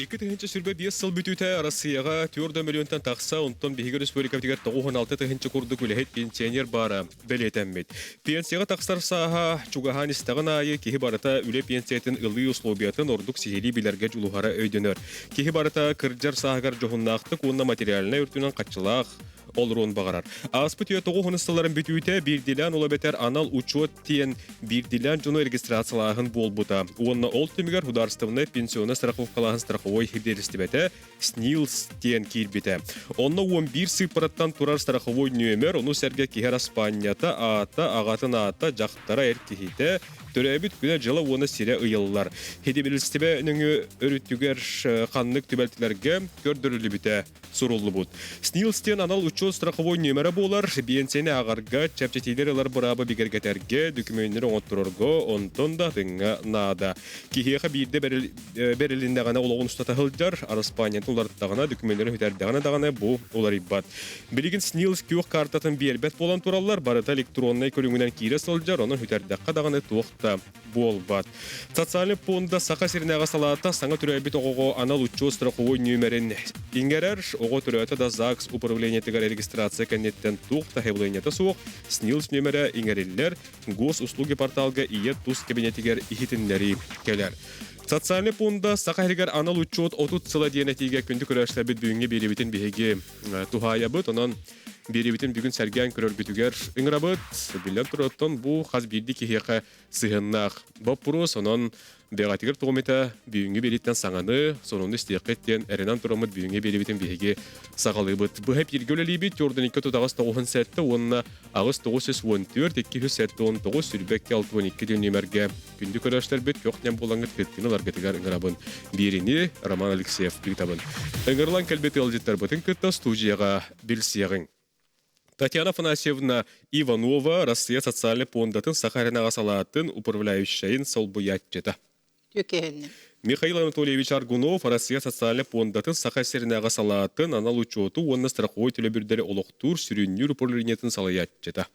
2000 сүрбе 5 сыл бүтүтэ Россияга 4 миллионтан такса, онтон Биһиги Республика тигер 96 тыгынчы курдук үлэхет пенсионер бара белетеммит. Пенсияга таксар саха чугахан истаган айы кихи барата үле пенсиятын ылы условиятын ордук сихили билерге жулухара өйдөнөр. Кихи барата кырджар сахагар жохуннаакты куунна материалына өртүнөн качылаах олрон багарар. Аспыт йотогу хонысталарын бүтүүтэ бирдилен ола бетер анал учет тиен бирдилен жуну регистрациялаахын болбута. Онна ол түмігер хударстывны пенсионы страховкалаахын страховой хибдеристибете СНИЛС тиен кирбите. Онна 11 сыпараттан турар страховой нөмер, ону серге кихер Аспанията ата, агатын ата, жақтара эркихите, төрәбит күнә жылы оны сире ыйыллар. Хеди билистибе нүңі өрүттүгер қанлык түбәлтілерге көрдірілі біте суруллы бұд. СНИЛС-тен анал учет страховой нөмері болар, бенсені ағарға чәпчетейлер ылар бұрабы бігергетерге, дүкіменлері оңыттырырға, онтон да дыңға нада. Кихеға бейді берілінде ғана олығын ұстата ғылдар, Араспаниятын олардығына, дүкіменлері хүтәрдіғана дағана бұл олар иббат. Білеген СНИЛС күйіқ картатын бербет болан туралар, барыта электронный көріңінен кейре сылдар, оның хүтәрдіққа дағаны туақта болбат. Социальный фонда сақа серінеға салата саңа түрәбет оғығы анал учет страховой нөмерін ингерер, оғы түрәті да ЗАГС управление тігер регистрация кәнеттен туқта хевленеті суық, СНИЛС нөмері ингерелер, госуслуги порталға ие туз кабинетігер ихитінлері келер. Социальный фонда сақа хергер анал учет отут сыла дейінетіге күнді көрәшілер бет бүйінге беребетін бейге тухая бұд, онан беребетін бүгін сәрген көрөр бүтігер үңірабыд, білен тұраттан бұл қаз бірді кехеқі сығыннақ. Бап бұрыс, онан беғатигер тоғымета бүйінге береттен саңаны, соныңды істеқеттен әрінен тұрамыд бүйінге беребетін бейге сағалы бұд. Бұл әп ергөлі бет, ордың 2-9 сәтті, онына ағыз 914, 219 сүрбәкке 612 нөмерге күнді көрәштер бет, көқтен болаңғыт кеттені ларгетігер үңірабын. Беріне Роман Алексеев білтабын. Үңірлан кәлбеті алжеттер бұтын күтті студияға білсияғын. Татьяна Афанасьевна Иванова, Россия социальный фондатын Сахарина салатын управляющийин солбуятчета. Михаил Анатольевич Аргунов, Россия социальный фондатын Сахарина салатын анал учету онна страховой төлөбүрдери олоқтур сүрүннүр управлениетін салаятчета.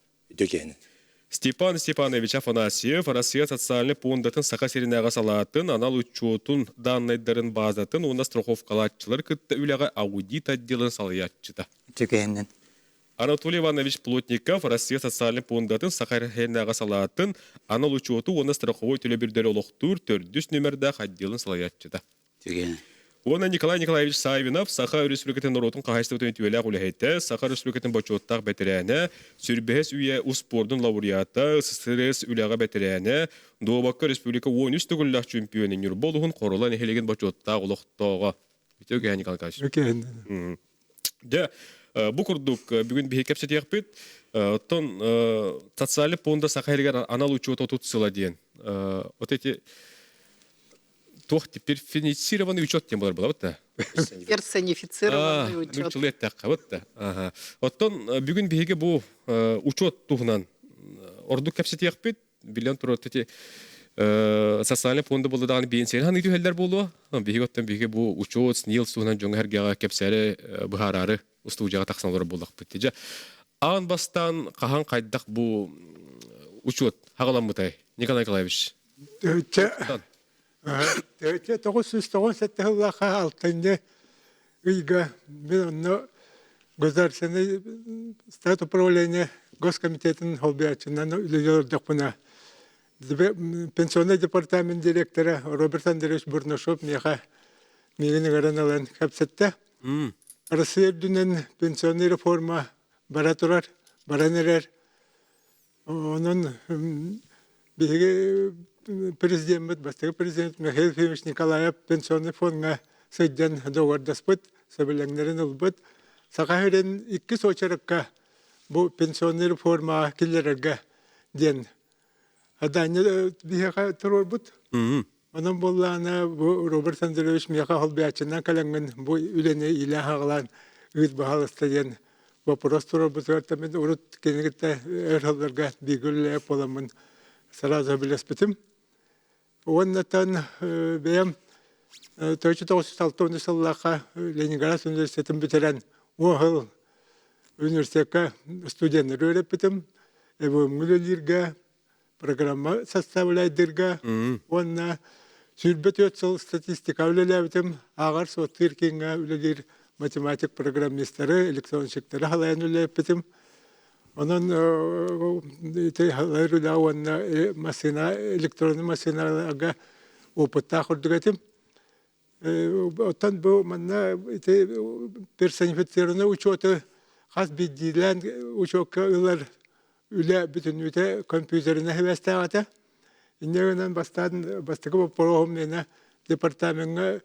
Степан Степанович Афанасьев, Россия социальный фондатын Сахарина салатын анал учетун данныйдарын базатын онна страховкалатчылар кытта үләгә аудит отделын салаятчета. Анатолий Иванович Плотников, Россия социальный фондатын Сахаринага салатын анал учету оны страховой төлөбүрдери олоқтур төрдүс нөмерде отделын салаятчыда. Оны Николай Николаевич Савинов, Саха Республикатын Норотун қағайстығытын өтуелі құлайетті, Саха Республикатын бачоттақ бәтірәне, Сүрбәс үйе ұспордың лауреаты, СССР үліға бәтірәне, Дообаққа Республика 13 түгілләқ чемпионын юр болуғын қорылан ехелеген бачоттақ олықтауға. Өте Николай Николаевич. Бу курдук бүгүн бихи кепсет яқпет, тон социальный фонда сақайригар анал учет отут сыла дейін. Вот эти персонифицированный учет тем болар была, вот да? Персонифицированный учет. Учет таққа, вот да. Вот тон бүгүн бихиге бу учет туғынан ордук кепсет яқпет, билен тұр вот эти социальный фонда болды дағаны бенсейін хан үйдігелдер болуа. Бихиге оттан бихиге бу учет, СНИЛС туғынан жоңы әргеға кепсәрі бұхарары устуужаға тақсаналары болдық бітті. Ағын бастан қахан қайдақ бұл учет хағалан мұтай? Николай Николаевич. 997 жыллаға алтынды үйге мен оны государственный стат управления госкомитетінің холбиячынан үлелердік бұна. Пенсионный департамент директоры Роберт Андреевич Бурнашов меға мегені ғараналан кәпсетті. Россия дүнен пенсионный реформа бара турар, баранерер. Onun президент, бастығы президент Михаил Ефимович Николаев пенсионный фонға сөйден доғардаспыт, сөбіліңдерін ұлбыт. Сақайырын 2 сочарыққа бұл пенсионный реформа келерерге ден. Аданы бейеға тұрор бұд. Onun bollana bu Robert Andreevich Miyaka Holbiachından kalangan bu ülene ilah ağalan üd bahalısta diyen vaporos turur bu zörtemin urut kenegette erhallarga bigülle polamın saraza bilespetim. Ondan benim 1906 yılında Leningrad Üniversitesi'ni bitiren o yıl üniversitede stüdyenleri öğretmedim. Bu müdürlüğe программа составляйдырга, онна Sürbe 4 yıl statistika ülelebdim. Ağır soğutur kinga ülelir matematik programistleri, elektronşıkları halayan ülelebdim. Onun halayır ülevanna masina, elektronu masinalarga oputta kurduk. Otan bu manna personifikasyonu uçotu has bilgilen uçoklar üle bütün üte kompüterine hevestağıta. İnneğinden bastıkı bu programına departamenta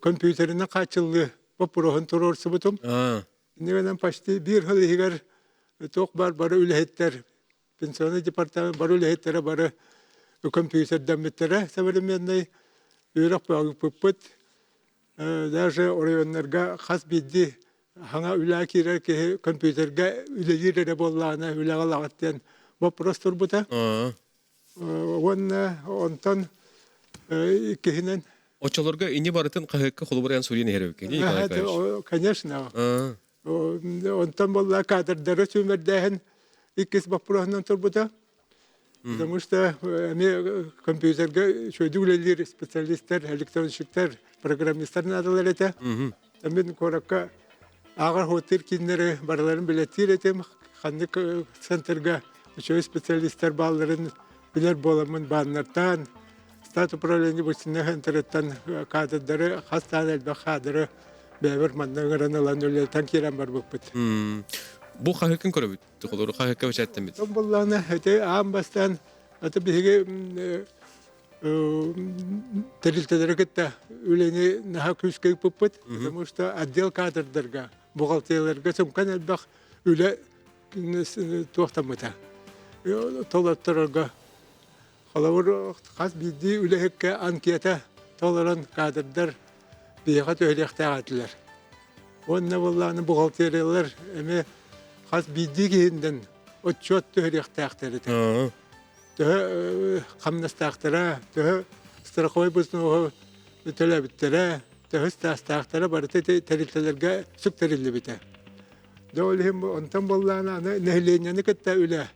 kompüterine kaçıldı. Bu program turorsu butum. İnneğinden paştı bir hıl higar tok barı ülehetler. Pensiyon departament barı ülehetlere barı kompüter demetlere. Seberim yanday Yürek bağı pıpıt. Derse oraya has bildi. Hanga ülakiler ki kompüterge üleyirere bollağına üleğalağıtten. Bu prostor buta. Ondan ikihinen. Oçalarga inni barıtın kahıkka kolu barayan Suriye nehri ökken. Конечно. Ondan bollağı kadırları tümerdeğen ikis bu program turbuta. Потому что они компьютерге шойдулелер специалисттер, электронщиктер, программисттер надалар эте. Мен коракка агар хотер киндере барларын билетир этем. Ханнык центрга шой специалисттер балларын билер боламын баннартан. Стат управление бусинне интернеттен кадрлары хастан элбе кадры бевер маннагыраналан өлетен кирен бар буппут. Bu kahıkkın körü bitti. Kolları kahıkka veçetten bitti. Bunlarla öte ambastan atı bir teriltelere gitti. Üleni naha küskey puput. Потому что отдел кадрдерга, бухгалтерлерге сумкан элбах үле туактамыта. Толаттырга. Халавыр хас бидди үлехекке анкета толаран кадрдер бияга төлехтәгәтләр. Онна булланы бухгалтерлер эме has bildiğinden o çok töhriğtəxtəri. Qamnastaqtıra, straxoy busnu tələbitlərə, stastaqtıra barıtı təriltələrə süktərilli bitə. Döwlehim ondan bollana nehlenyany kettä üle.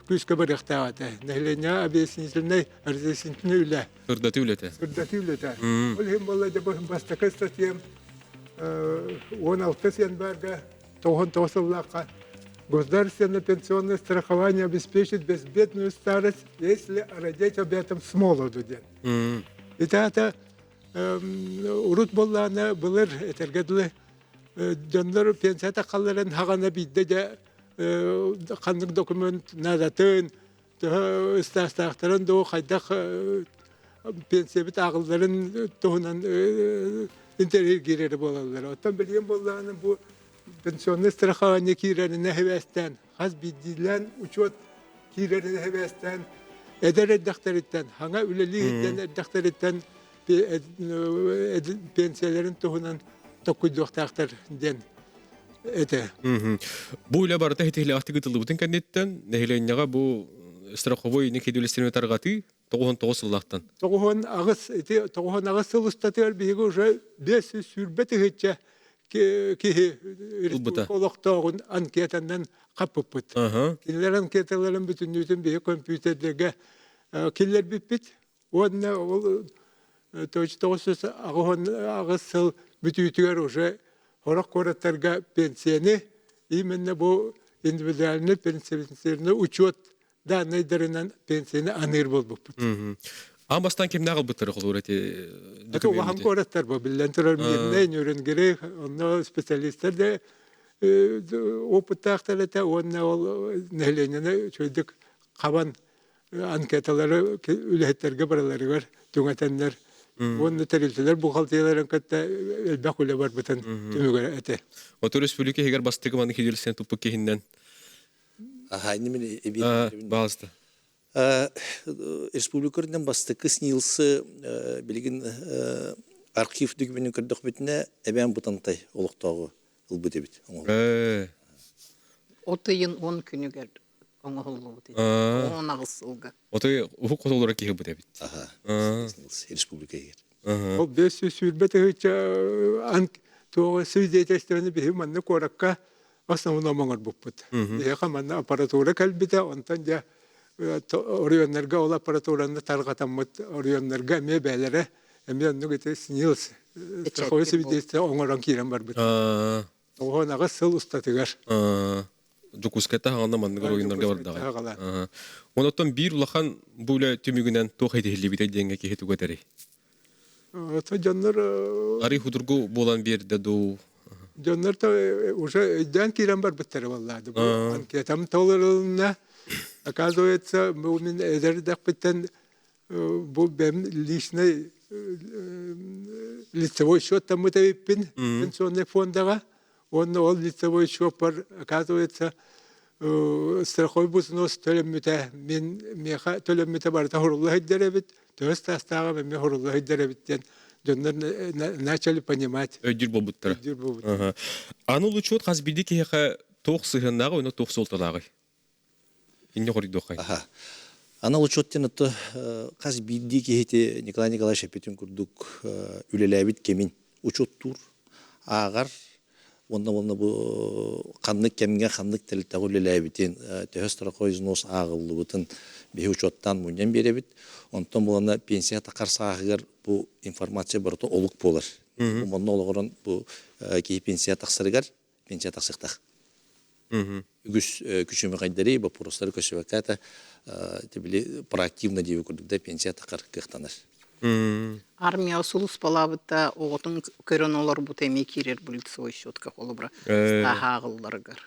Küskə barıqtağatə. Nehlenya abesinsini arzesini üle. Hırdatı ülete. Hırdatı ülete. Olhim bollada bastakı statiyem 16 января Тосовлака. Государственное пенсионное страхование обеспечит безбедную старость, если родить об этом с молоду. И это урут боллана былыр этергедле донлар пенсия такалларын хагана бидде де кандык документ надатын стастактарын до кайдак пенсия бит агылдарын тоонан интерьер гирери болалар. Оттан билген болланы бу Pensiyon страхование кирерine hevesten, haz bildilen uçot kирерine hevesten, eder eddaktaritten, hanga üleliğinden eddaktaritten pensiyelerin tohunan tokuyduğaktar den ete. Bu ile barıta hitihli ahti gıtıldı bütün kendiyetten, nehilenyaga bu страховой nekidülüstürme targatı, toğuhun toğus Allah'tan. Toğuhun ağız sılıstatır bir уже без sürbeti hitçe ki Reспубликалықтағын анкетандан қапып бұд. Келер анкеталарын бүтін бір компьютердегі келер біппет. Онына ол тоғысыз ағыз сыл бүтүйтігер уже хорақ қораттарға пенсияны, именно бұл индивидуальный пенсияны учет данныйдарынан пенсияны аныр бол бұд. Ambastan kim nağıl bıtırı olur eti? Ata uğam koratlar bu. Billen turar mirneyn ürün gerek. Onda spesyalistler de opıttağlar ete. Onda ol nehleynene çöydük kaban anketaları ülehetlerge baraları var. Tüŋetenler. Onda teriltiler buhaltiyaların katta elbaq üle var bıtan tümügere ete. Otur Respublika higar bastığı manı kidilsen tupuk kehinden. Bazıda. Республикалардан бастыкы снился билген архив документин кырдык битне эбен бутантай олуктогу ылбыт бит. Otayın 10 günü geldi. Ona hıllı dedi. Ona ısılga. Otay ufuk kod olarak ki bu debit. Республикага. O 500 sürbete hiç to свидетельствование бихи манны коракка основном маңар буппут. Бихи манна аппаратура калбите онтан ja орионнарга ол аппаратураны таргатаммыт орионнарга эме бәлере эме онну гите снилс страховой свидетельство оңорон кирен барбыт. Оғанағы сыл ұстатығар. Жокускайта хаңанда мандыгар ойындарга бардагы. Онотон бир улахан буле түмүгүнөн тох эдилли бите денге кехету көтери. Ото жаннар Ари худургу болан берде ду. жаннар та уже дан кирен барбыттары валлады. Бу анкетам толырылына оказывается, бу мен эдердак биттен бу бем личный лицевой счет там мытайппин пенсионный фондага. Он лицевой счет бар, оказывается, страховой взнос төлөммүтэ мен меха төлөммүтэ барта хорулла хиддеребит, төс тастага мен хорулла хиддеребиттен жондар начали понимать. Өдүр болбуттар. Аны лучот казбиди кеха тох сыгыннагы, оны тох солталагы. Инне хоридохай. Ана учеттен это каз бидди кехете Николай Николаевич Шепетин курдук үлеләбит кемин учет тур агар онда бу каннык кемге каннык телтә үлеләбитен төһөстөр койзнос агыллыбытын бе учеттан муньян беребит онтон булана пенсия такар сагыр бу информация барты олук болар. Монда олгорон бу ки пенсия таксыргар пенсия таксыктак. Үгүс күчүмө кайдары бу простор көсөката тибили проактивно дип көрдүк пенсия такар кыктанар. Армия сулус палабыта оғытын көрін олар бұт әме керер бүлітсі ой шотқа қолы бұра стахағыларғар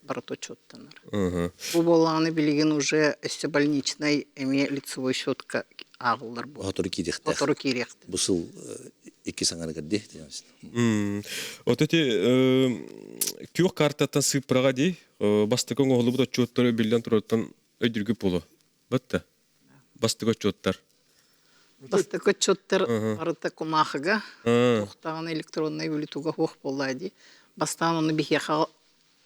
барыто чоттанар. Бұл болағаны білеген уже өсті больничный әме лицевой шотқа ағылар бұл. Отору керекті. Отору керекті. Бұсыл екі саңаны көрді. Отети күйік картаттан сыпыраға дей, бастықың оғылы бұта чоттары білден тұраттан өйдіргі болу. Бұтты? Бастығы чоттар. Бастығы чоттар арыта комахыға, тоқтаған электронный үлітуға хоқ болады. Бастан оны біге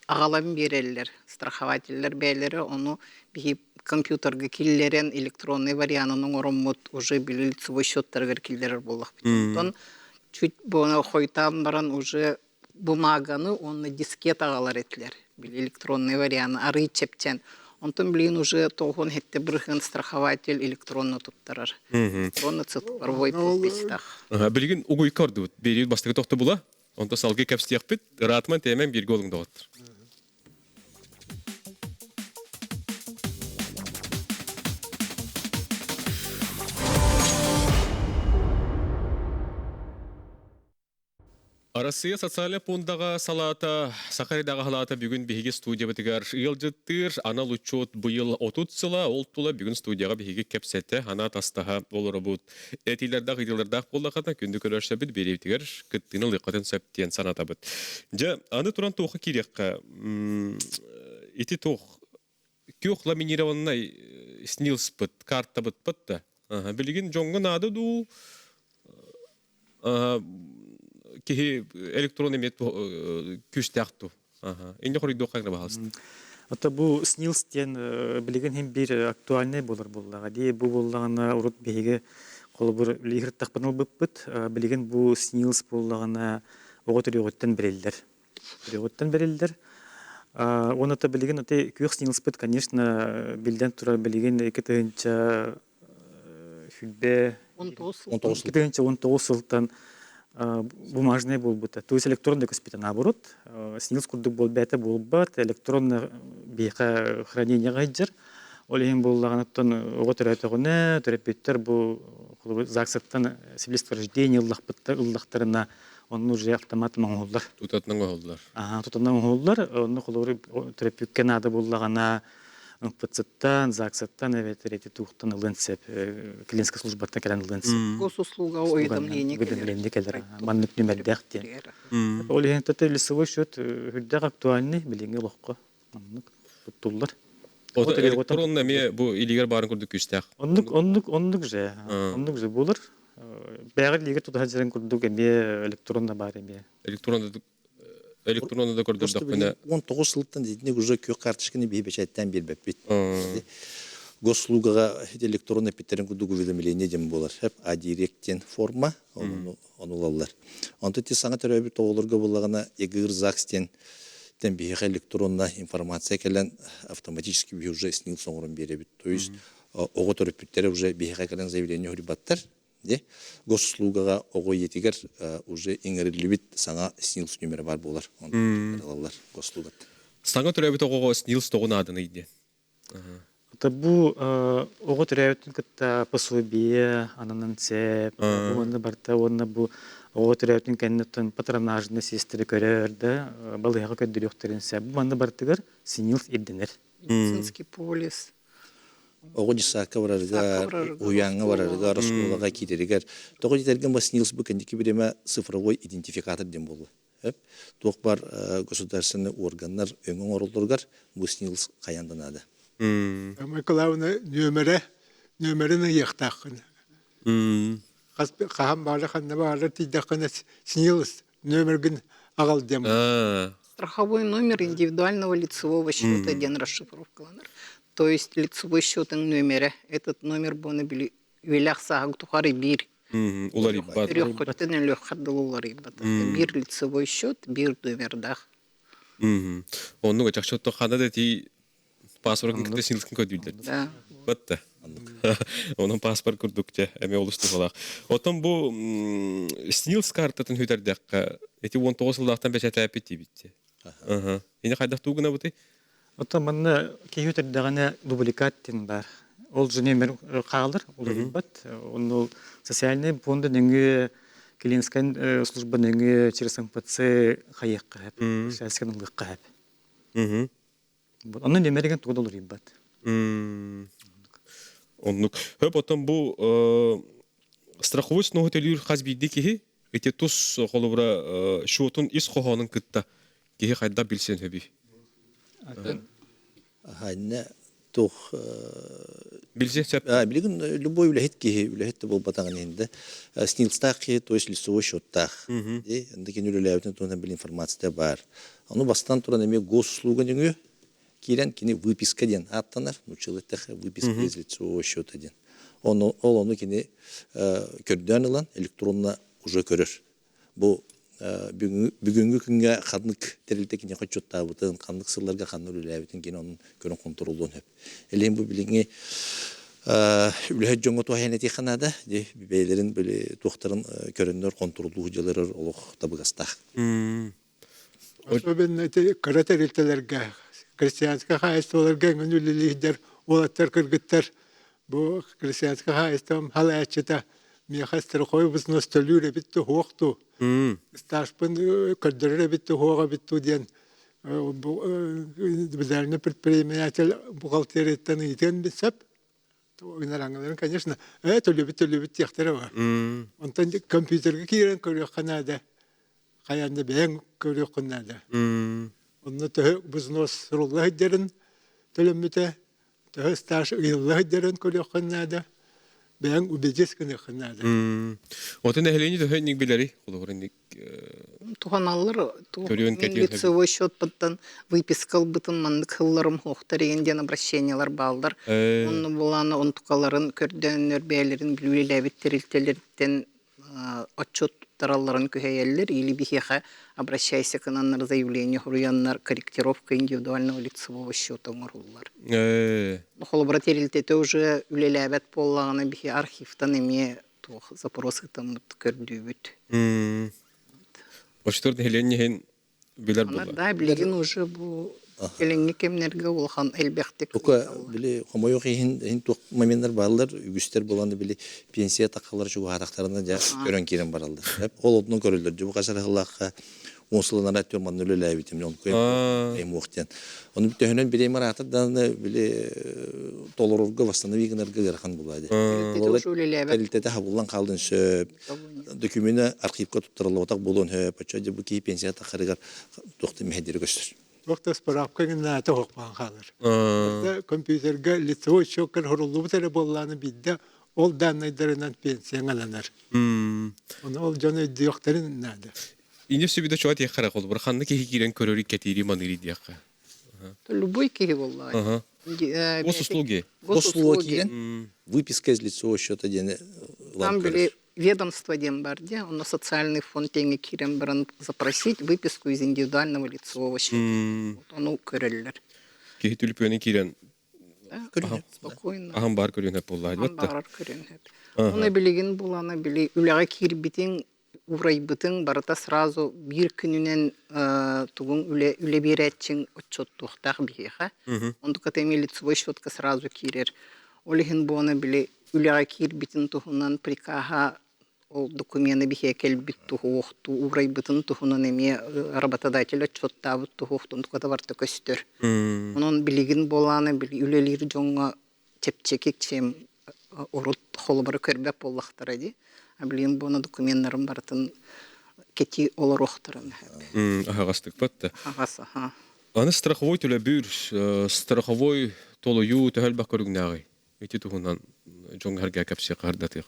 ағалам берелер, страховательлер бәлері, оны біге компьютерге келлерен электронный варианының орынмыт уже білі лицевой счеттарғыр келдерер болақ. Бітін чуть бұны қойтан баран уже бумаганы, оны дискет ағалар етлер. Білі электронный варианы ары чептен. Онтон блин уже тоғын хетте бірген страхователь электронно туттарар. Электронно цифровой подписьтах. Білген угуй көрді, берейді бастығы тоқты бұла, онда салғы кәпстияқ біт, ратман тәмен бергі олыңда оғыттыр. Россия социальный фондаға салата, Сақаридағы халата бүгін бейге студия бітігер ұйылжыттыр, анал учет бұйыл отутсыла, ол тұла бүгін студияға бейге кәпсетті, ана тастаға олыры бұд. Әтейлердақ, идилердақ болдақата күнді көрерші біт берейтігер, күттіні лиқатын сөптен саната бұд. Жа, аны тұран тоқы керекқа, еті тоқ, күйіқ ламинированнай снилс бұд, карта бұд бұдды. Білген жоңғын ады ду, кихи электронный мет күстяқту. Инде хоридо қағына бағалсын. Ата бу снилстен билеген хем бир актуальный болар боллага. Ди бу боллагана урут беге колу бир лихрт тақпаныл биппит. Билеген бу снилс боллагана оготырыгыттан берелдер. Берегыттан берелдер. Оны та билеген ате күйөк снилс бит, конечно, билден тура билеген 2-нче хүлбе 19 жылдан бумажный был бы. То есть электронный госпиталь наоборот. Снилс курдук бол бәті бол бат, электронный бейқа хранение ғайджыр. Олеген болағанаттан оғытыр әтіғіне, терапевттер бұл зақсаттан свидетельство рождения ұллақтарына onun уже автомат маңғолдар. Тутатның оғылдар. Тутатның оғылдар. Оны қолы терапевткен ады болағана НПЦ-тан, ЗАГС-тан, рети тухтан ылынсеп, клиническая службаттан келен ылынсеп. Госуслуга ойдамление келер. Маннык нөмердәқтен. Ол егенті лицевой счет хүлдәк актуальный, біліңе лоққа. Маннык бұттулар. Электронна ме бұл илигер барын күрдік күстәқ? Оннык же болыр. Бәғір лигер тұтаға жерен күрдік әме электронна бар әме. Электронда көрдірдік бұны. 19 жылдан дейіне уже көк картышкіні бейбечайттан бербәп бет. Госслугаға электронный питтерін күрдік уведомление дем болар. Хәп А-директен форма, оны олалар. Онты те саңа төрәбі тоғылырға болағына егір ЗАГСтен тем бихе электронная информация келен автоматически уже снил соңрын беребит. То есть ого төрөпүттер уже бихе келен заявление хүрбаттар, де госуслугага ого етигер уже иңерилибит саңа снилс номері бар болар. Алалар госуслугат. Саңа төрөбүт огого снилс тогун адын ийди. Это бу ого төрөбүтүн кытта пособие, ананын цеп, онны барта, онны бу ого төрөбүтүн кеннеттен патронажны систери көрөрдө, балыга көддүрөктөрүн се. Бу манны бартыгар снилс идденер. Медицинский полис. Ого жисака барарга, уянга барарга, расулага китеригер. Того дитерген ба снилс бу кендики биреме цифровой идентификатор дем болду. Тук бар государственный органнар өңөң оролдоргар бу снилс каянданады. Миколаевна нөмерін ектақын. Қағам бары қанна бары тейдақына снилс нөміргін ағал дем. Страховой номер индивидуального лицевого счета один расшифровка. То есть лицевой счет номера. Этот номер был на вилях сагу тухары бир. Улар иббат. Треххоттен лёхаддыл улар иббат. Бир лицевой счет, бир номердах. Оннуга жакчотто хана да ти паспортын кытта снилскин көдүлдүр. Да. Батта. Onun pasport kurdukça eme oluştu falan. Otan bu снилс картатын hüterdekka. Eti 19 yıldan beş etap etti bitti. Yine kaydak tuğuna bu te? Ота манна кейүтердагана дубликаттин бар. Ол же номер калдыр, ол бат. Он социальный фонд неңге клинскан служба неңге через МПЦ хаякка хап. Сәскән улыкка хап. Onun номерген тодолор ибат. Оннук. Хөп отан бу страховой сноготелюр хазбидди кихи. Эти тус холобра шуотун ис хохонун кытта. Кихи кайда билсен хөби. Хайна тух Билсе сәп. билген любой үлехет бол батаган инде. Снилстахи, то есть лицевой счеттах. И андыкен үлеләбетен тонан бил информация бар. Аны бастан туран эме госуслуга деңе кирен кини выписка ден аттанар, училыттах выписка из лицевого счета ден. Оны кини көрдөн алан электронно уже көрөр. Бу бүгүнгү күнгө кандык терилте кини кочотта бутын кандык сырларга кандыр үлебитин кини онун көрүн контролдон хөп. Элен бу билиңи үлөһө жоңго туайнети ханада де бейлерин биле тохтарын көрөндөр контролдуу жылары олох табыгастах. Особенно эти каратерилтелерге крестьянская хайстоларга гөнүллидер олаттар кыргыттар бу крестьянская хайстом халаачыта мехастер койбус ностолюре битте хокту сташпын көддөрө битте хога битте ден бу безерне предприниматель бухгалтерияттан итен бисеп ойнараңларын конечно төлөбүт тяхтара онтан компьютерге кирен көрө канада каянда бен көрө канада онны тө бузнос рулла дерен төлөмүтө тө стаж илла дерен көрө канада бен убедес кene канада Отан эхлени да хэнник билери. Хологорник Туханаллар Көрүн кеткен лицевой счет баттан выпискал бытын мандык хылларым хохтар егенден обращениялар балдар. Онны буланы онтукаларын көрдөннөр бээлерин билүүлебит терилтелерден отчет таралларын көһәйәлләр или бихеха обращайся к нам на заявление хуруяннар корректировка индивидуального лицевого счета муруллар. Холобра терилтете уже үлеләбәт боллаганы бихе архивтан эме тух запросы там көрдүбүт. Очтор эхлени хен билер Ана була. да билеген уже бу эленге кемнерге улхан элбәхте. Тока биле хомойо хин тук моменттер балдар үгүстер болгондо биле пенсия такалар жуга атактарына да көрөн кирен баралды. Ол одун көрүлдүр. Жуга кашар Аллахка онсулана аттыр маннулы лайбитим он көй эм уктен. Оны бүтөнөн бире маратыр да биле толорурга восстановигенерге гархан булады. Элтете хабуллан калдын сөп. Документы архивка туттырылып атак болон хөп. Ача бу ки пенсия такарыгар токты мехдер көстөр. Вакыт справка гына тохпан халыр. Компьютерге лицевой счёткар хорулу бутер болланы бидде ол данныйдарынан пенсия аланар. Оны ол жана диокторин нада. Инде сөбүдө чоат якара кол. Бир ханны ки кирен көрөрүк кетири маныри дияка. Любой кири боллай. Госуслуги. Госуслуги кирен выписка из лицевого счета дене Там были ведомство дем бар, де, оно социальный фонд теңе кирен баран запросить выписку из индивидуального лицевого счета. Вот оно көреллер. Кихи түліпені кирен Да, спокойно. ағам бар көрген әп болла Ан әлбәтті. бағарар көрен хеп. Оны билеген буланы били үләгә кирбитин урайбытың барыта сразу бир күнүнен тугун үле беретчин отчет тухтак биха. Онду катеми лицевой счетка сразу кирер. Олихин буаны били үләгә кирбитин тухунан прикаха ол документы бихе келбит тухукту урайбытын тухунан эме работодатель отчет табыт тухуктун туката барты көстөр. Онун билеген буланы били үлелер жоңга тепчекек чем урут холбары көрбөп боллактар ди. Аблин буны документларын бартын кети олар охтарын. Ағастық бәтті. Агасы, ха. Аны страховой төлі бүр, страховой толу ю төхәл бақ көрігін ағай. Өте тұғынан жоң әрге кәпсе қардатық.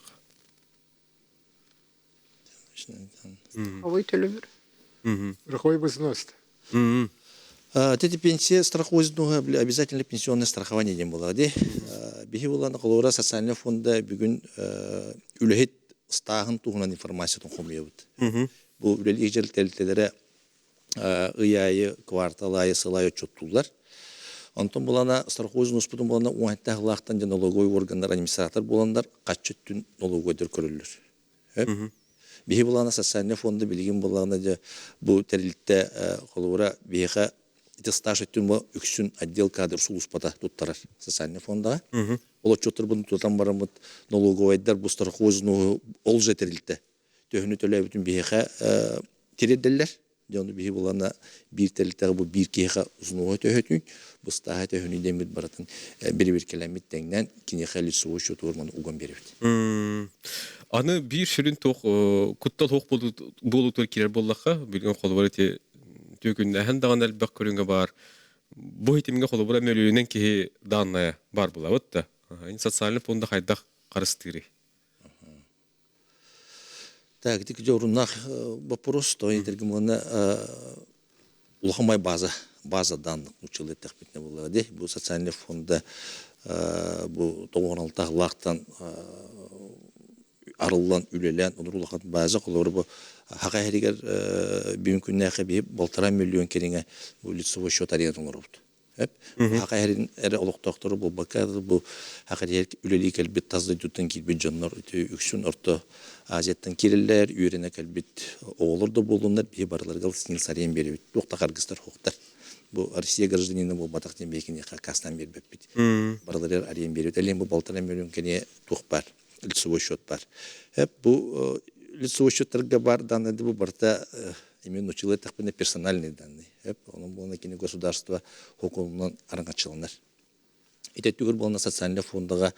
Овой төлөбүр. Рахой взнос. Эти пенсия страховой обязательно пенсионное страхование дем было. Биги была на колора социального фонда бүгін үлехет стағын туғынан информациятын қомиябыд. Бұл үлелі ежел тәлітелері ұяйы, кварталайы, сылайы чөттулар. Онтон болана страховой взнос бұтын болана оңайттағы лақтан де налоговый органдар, администратор боландар қатчөттін налоговойдыр көрілілер. Биги болана социальный фонда білген болана де бұл тәрілітті қолуыра бейға стаж өттін бұл үксін отдел кадр сулуспата туттарар социальный фондаға. Ол отчеттар бұны тұтан барамыд налоговойдар бұл страховой взнос ол жетерілді. Төхіні төлі бүтін бейға тередділер. Жоны бейі болана бір тәрілттігі бұл бір кейға ұзынуға төхетін. Бұл стаға төхіні демет баратын бір-бір келемет дәңнен кенеға лицевой счет орманы уған беребет. Аны бір шүрін күттал тоқ болу тұр керер боллаққа, білген қолы бар ете төкін әхін даған әлбәқ көрінгі бар. Бұл етімге қолы бұра мөлінен кейі дағынная бар бұла өтті. Социальный фонда қайдақ қарыстыры. Так, тільки жорунақ вопрос, то интергемона улахамай база данных учил это хпитне было. Бұл социальный фонда бұл 96 лақтан арылан үлелен улахан база қолыр бұл хақайригер бүмкүнне хабиб 1,5 миллион кереңе бұл лицевой счет арендан орыпты. Хақайрин әрі олықтақтыры бұл бақады бұл хақайригер үлелі кәлбет тазды дүттен келбет жанлар үксін орты Азияттан керелер, үйрене кәлбет оғылырды болуындар бей барыларғал снилс арен беребет. Тоқта қарғыстар хоқтар. Бұл Россия гражданины бұл батақтен бейкіне қастан бербет бет. Барылар арен беребет. Әлем бұл 1,5 миллион кәне тоқ бар. Лицевой счет бар. Бұл лицевой счеттарға бар данные бұл барта именно училы тақпына персональные данные. Оның болына кені государство хокуынан араңатшылынар. Итеттігір болына социальный фондаға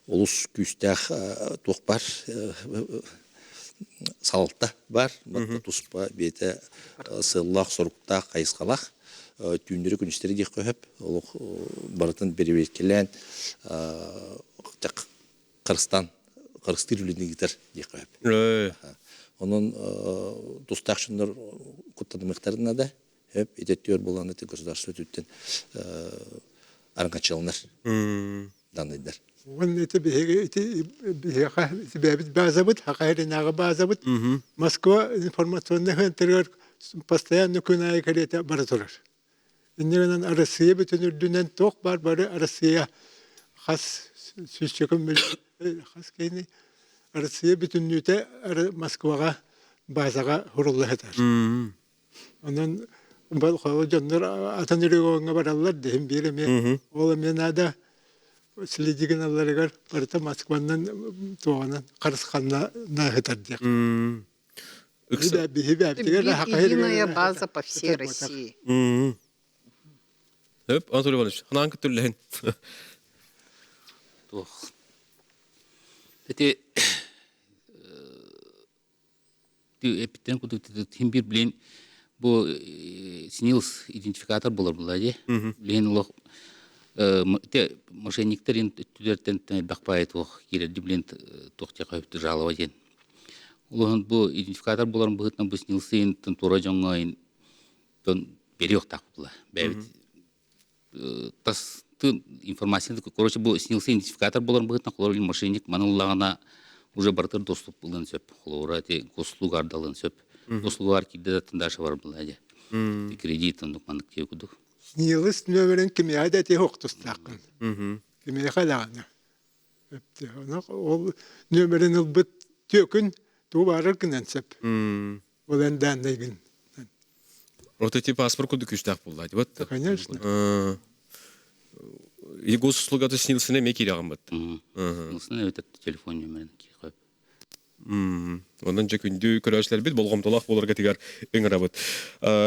олыс күстәқ тоқ бар, салытта бар, батта тұспа, беті сыллақ, сұрықтақ, қайысқалақ, түйіндері күністері дек қойып, барытын беребеткелен Қырғыстыр үліне кетер дек қойып. Оның тұстақ шындар құттады мұқтарына да, ететтер болғаны государство өттен араңатшылынар, данныйдар. Он это базабыт, хакайринага базабыт. Москва информационный центр постоянно күнәй кәрете бары тұрар. Иннерінен Россия бүтін үрдінен тоқ бар бары Россия қас сүзчекім қас кейіне Россия бүтін үте Москваға базаға хұрылы әтер. Онын бұл қолы жонлар атын үрегоңа баралар дейін береме. Ол мен ада Следиген аларыгар барыта Москваннан туғанан қарысқанна нағытар дек. Единая база по всей России. Анатолий Иванович, қанан күттірлігін? Эти эпиден кудукту химбир билен бу снилс идентификатор болар булади. Билен лох те мошенниктерин түдертен бақпайт ох кирди билен тохте кайыпты жалова ден. Улун бу идентификатор боларын быгытнан бу снилсын тура жоңойн тон бериок такпыла. Бәбит тас информацияны короче бу снилсын идентификатор боларын быгытнан колор мошенник мануллагана уже бартыр доступ булын сөп. Холора те госуслуг ардалын сөп. Госуслугар киде тындашы бар булады. Кредит андукмандык те кудук. Снилс нөмерен кимяда те хоктустакын. Кимя халана. Ол нөмерен ылбыт төкүн тубарыр кынансып. Олан дандайгын. Вот эти паспорт куды күштак булды. Вот. Конечно. И госуслугаты снился не мекираган бат. Снился этот телефон номерин кип. Онан же күндү көрөчлөр бит болгомтолак болорга тигер эңрабыт.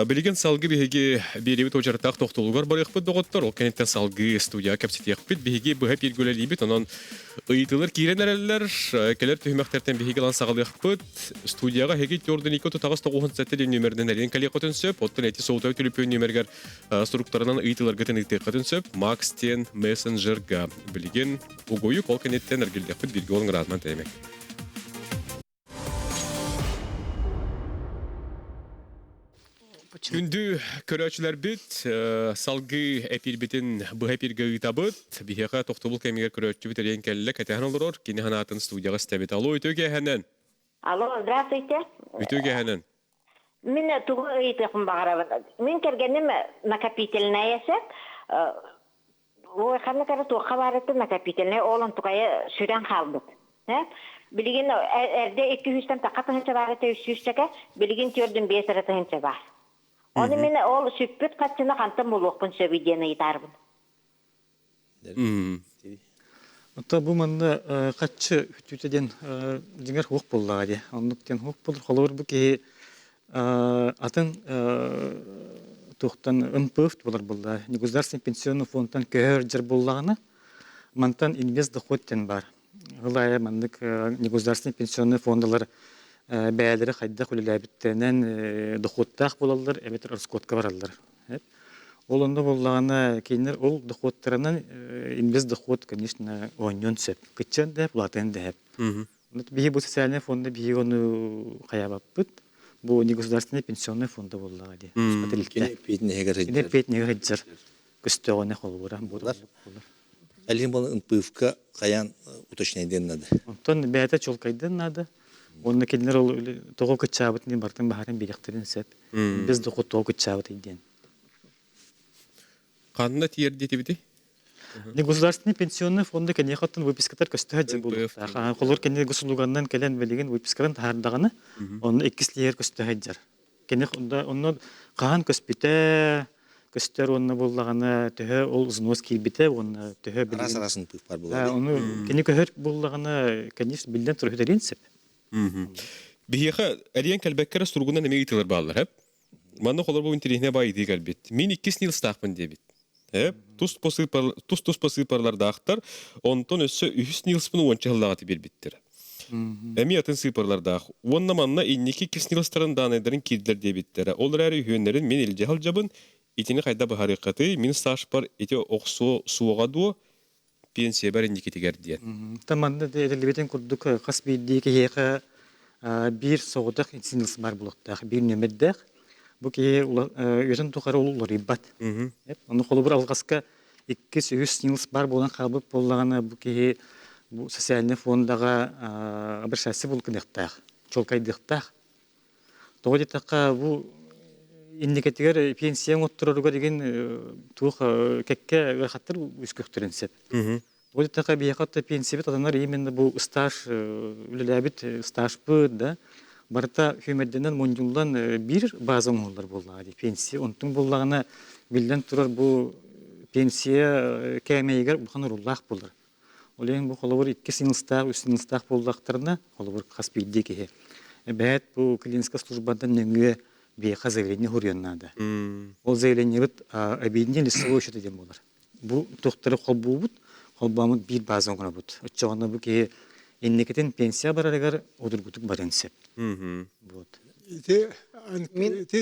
Билеген салгы биһиги беребит очартак токтолугар бар якпыт доготтор. Ол кенеттен салгы студия капситек бит биһиги бу хеп иргөлели бит. Онан ыйтылыр киренерлер келер төмөктөрдөн биһиги лан сагыл якпыт. Студияга хеги Jordan 2-997 номерден элен калекотун сөп. Оттон эти соутай төлөпөн номергер структурынан ыйтылыр гытын ыйтыкатын сөп. Max 10 Messenger-га билеген угою кол кенеттен эргилдепит билги олон разман таймек. Күндү көрөчүлөр бит салгы эпирбитин бу эпирге ытабыт биһига тохтобул кемигер көрөчү бит эрен келле катахан олорор кини ханатын студияга стебит алуу өтөгө ханан. Алло, здравствуйте. Өтөгө ханан. Мен тугу ыйтыкым багарабын. Мен кергеним накопительная эсеп. Ой, ханна кара ту хабарыты накопительная олон тугая сүрен калдык. Билген эрде 200-тан такатынча барыты 300-чака, билген төрдүн 5 ратынча бар. Оны мен ол сүппүт катчына кантам болуқпын сөбидені итарбын. Ота бу манда катчы хүтүтеден жиңер хук боллагы. Ондуктен хук болур холор бу ки атын тухтан МПФ болар болда. Государственный пенсионный фондтан көһөр боллагына мантан инвест доходтен бар. Гылая мандык негосударственный пенсионный фондалар бәяләре хайда хулиләбиттәнән доходтах булалар, әбетер роскотка баралар. Ол онда буллагана кейнер ол доходтарынан инвест доход, конечно, оньон сөп. Кытчан да платен да. Бии бу социальный фонда бии оны каябаппыт. Бу негосударственный пенсионный фонда буллага ди. Кене петнеге хаҗар. Көстөгөнә холбора булар. Әлин бұл МПФ-ка қаян уточнейден нады. Онтон бәйті чолкайден нады. Онны келінер ол тоғы күтчабыт не бартын бағарын беректерін сәп. Біз доғы тоғы күтчабыт еден. Қанына тиерді етебіді? Государственный пенсионный фонды кәне қаттын выпискатар көсті хаджы болды. Қолыр кәне госуслуганнан кәлен білеген выпискарын тағардағаны, оны еккіслер көсті хаджар. Кәне онны қаған көспіті, көстер онны боллагана төһө ол узнос килбите онны төһө билген. Арас-арасын пык бар булар. Оны кене көһөр боллагана, конечно, билден турһыдырынсып. Биһига эрен келбеккер сургунан неме итилер баалар, хеп. Манда холор бу интернетне байды келбит. Мен 2 снил стакмын дебит. Хеп, тус посыпарлар дактар, онтон өссө 3 снилспын ончаллагаты бербиттер. Эми атын сыпарлар дах. Онна манна инники киснилстарын данайдарын кирдилер дебиттер. Олар әрі үйөннерин мен илжахал жабын итини кайда бахарыкаты мин стаж бар ите оксу суога ду пенсия бар индикетигер диен. Таманда делебетен курдук касбидди кега бир согодак инсинилс бар булуктак, бир нөмердек. Бу ке өзөн тукары улулар ибат. Аны холобур алгаска 200 синилс бар болган кабып боллагана бу ке бу социальный фондага абыршасы булкындыктак, чолкайдыктак. Тогодетакка бу индикативер пенсия оттурурга деген тух кекке хаттыр үскөктөрүнсеп. Вот такая биякатта пенсия бит адамдар именно бу стаж үлеләбит стаж бу да барта хөмәддәннән монҗулдан бир база моллар булды пенсия онтың буллагына билдән турар бу пенсия кәмәйгәр бухануруллах булыр. Олен бу холовор 2 синстаг, 3 синстаг булдактырына холовор каспиддеке. Бәят бу клиника службадан нөңгө бияқа заявление хурьяннада. Ол заявление бит объединение лицевой счета дем болар. Бу тохтары холбубут, холбамыт бир база гына бут. Очогона бу ке иннекетен пенсия барарагар одургутук баренсеп. Вот. Ты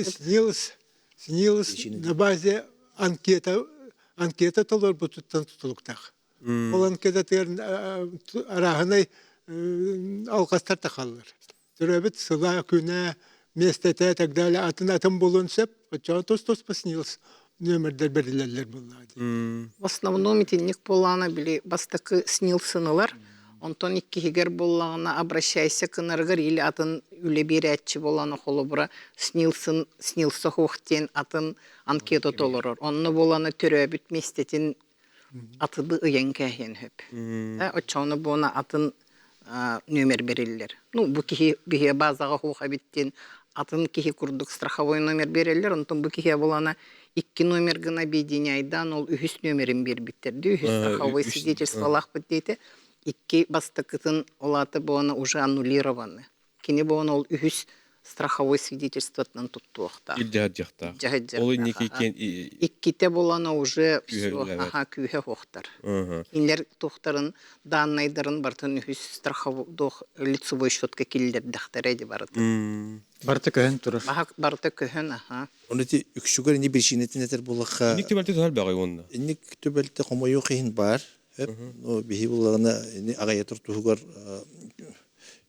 снилось на базе анкета толор бутуттан тутулуктак. Ол анкета терин арагынай алкастар такаллар. Төрөбүт сыла күнә местете так далее атын болунсеп, очо тос поснилось. Нөмердер берилерлер булды. В основном итинник полана били бастакы снилсыналар. Онтон иккихигер боллағына обращайся кынаргар или атын үле берәтчі боланы холобура снился хоқтен атын анкета толорор. Онны боланы төрөбіт местетін атыды ыян кәхен хөп. Очоны буна атын нөмер берелер. Ну, бу кихи бихе базаға хоха биттен атын кихи курдук страховой номер берелер. Онтон бу кихи боланы 2 номер гына объединяйдан ол үхіс нөмерін бербиттерді. Үхіс страховой свидетельстволақ бит дейті. 2 бастыкытын олаты буаны уже аннулированы. Кини буаны ол үхіс страховой свидетельствотынан туттуақта. Илдяд жақта. Ол инеки кен... Икките боланы уже күйе хоқтар. Инлер тухтарын даннайдарын бартын үхіс страховой лицевой счетка келдер дақтареди барды. Барты көһөн турар. Барты көһөн, аха. Оны те үкшүгөр не bir şeynetin etер болаqa. Инек төбәлте тәл бағай онна. Инек төбәлте қомайу қиын бар. О бихи буллагына агая туртугар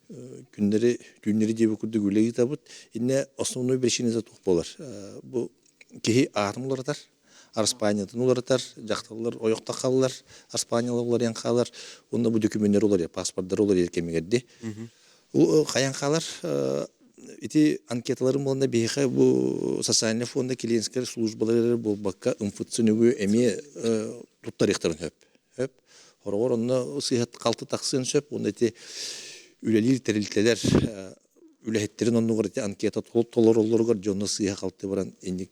күннери деп күрдү гүлеги табыт. Инне основной bir şeyнезе тук болар. Бу кихи армулардар. Арспаниятын улардар, жакталар оёкта калалар, арспаниялар янкалар. Онда бу документтер олар, паспорттар олар эркемегерди. У каянкалар эти анкеталарын болында бейхе бұл социальный фонда клиентскер службалары бұл баққа инфекционный әме туттар ектарын хөп. Хорогор онна сыйхат қалты тақсын сөп, онда эти үлелер терилтелер үлехеттерин оннугар эти анкета толор олоргар жонна сыйха қалты баран эник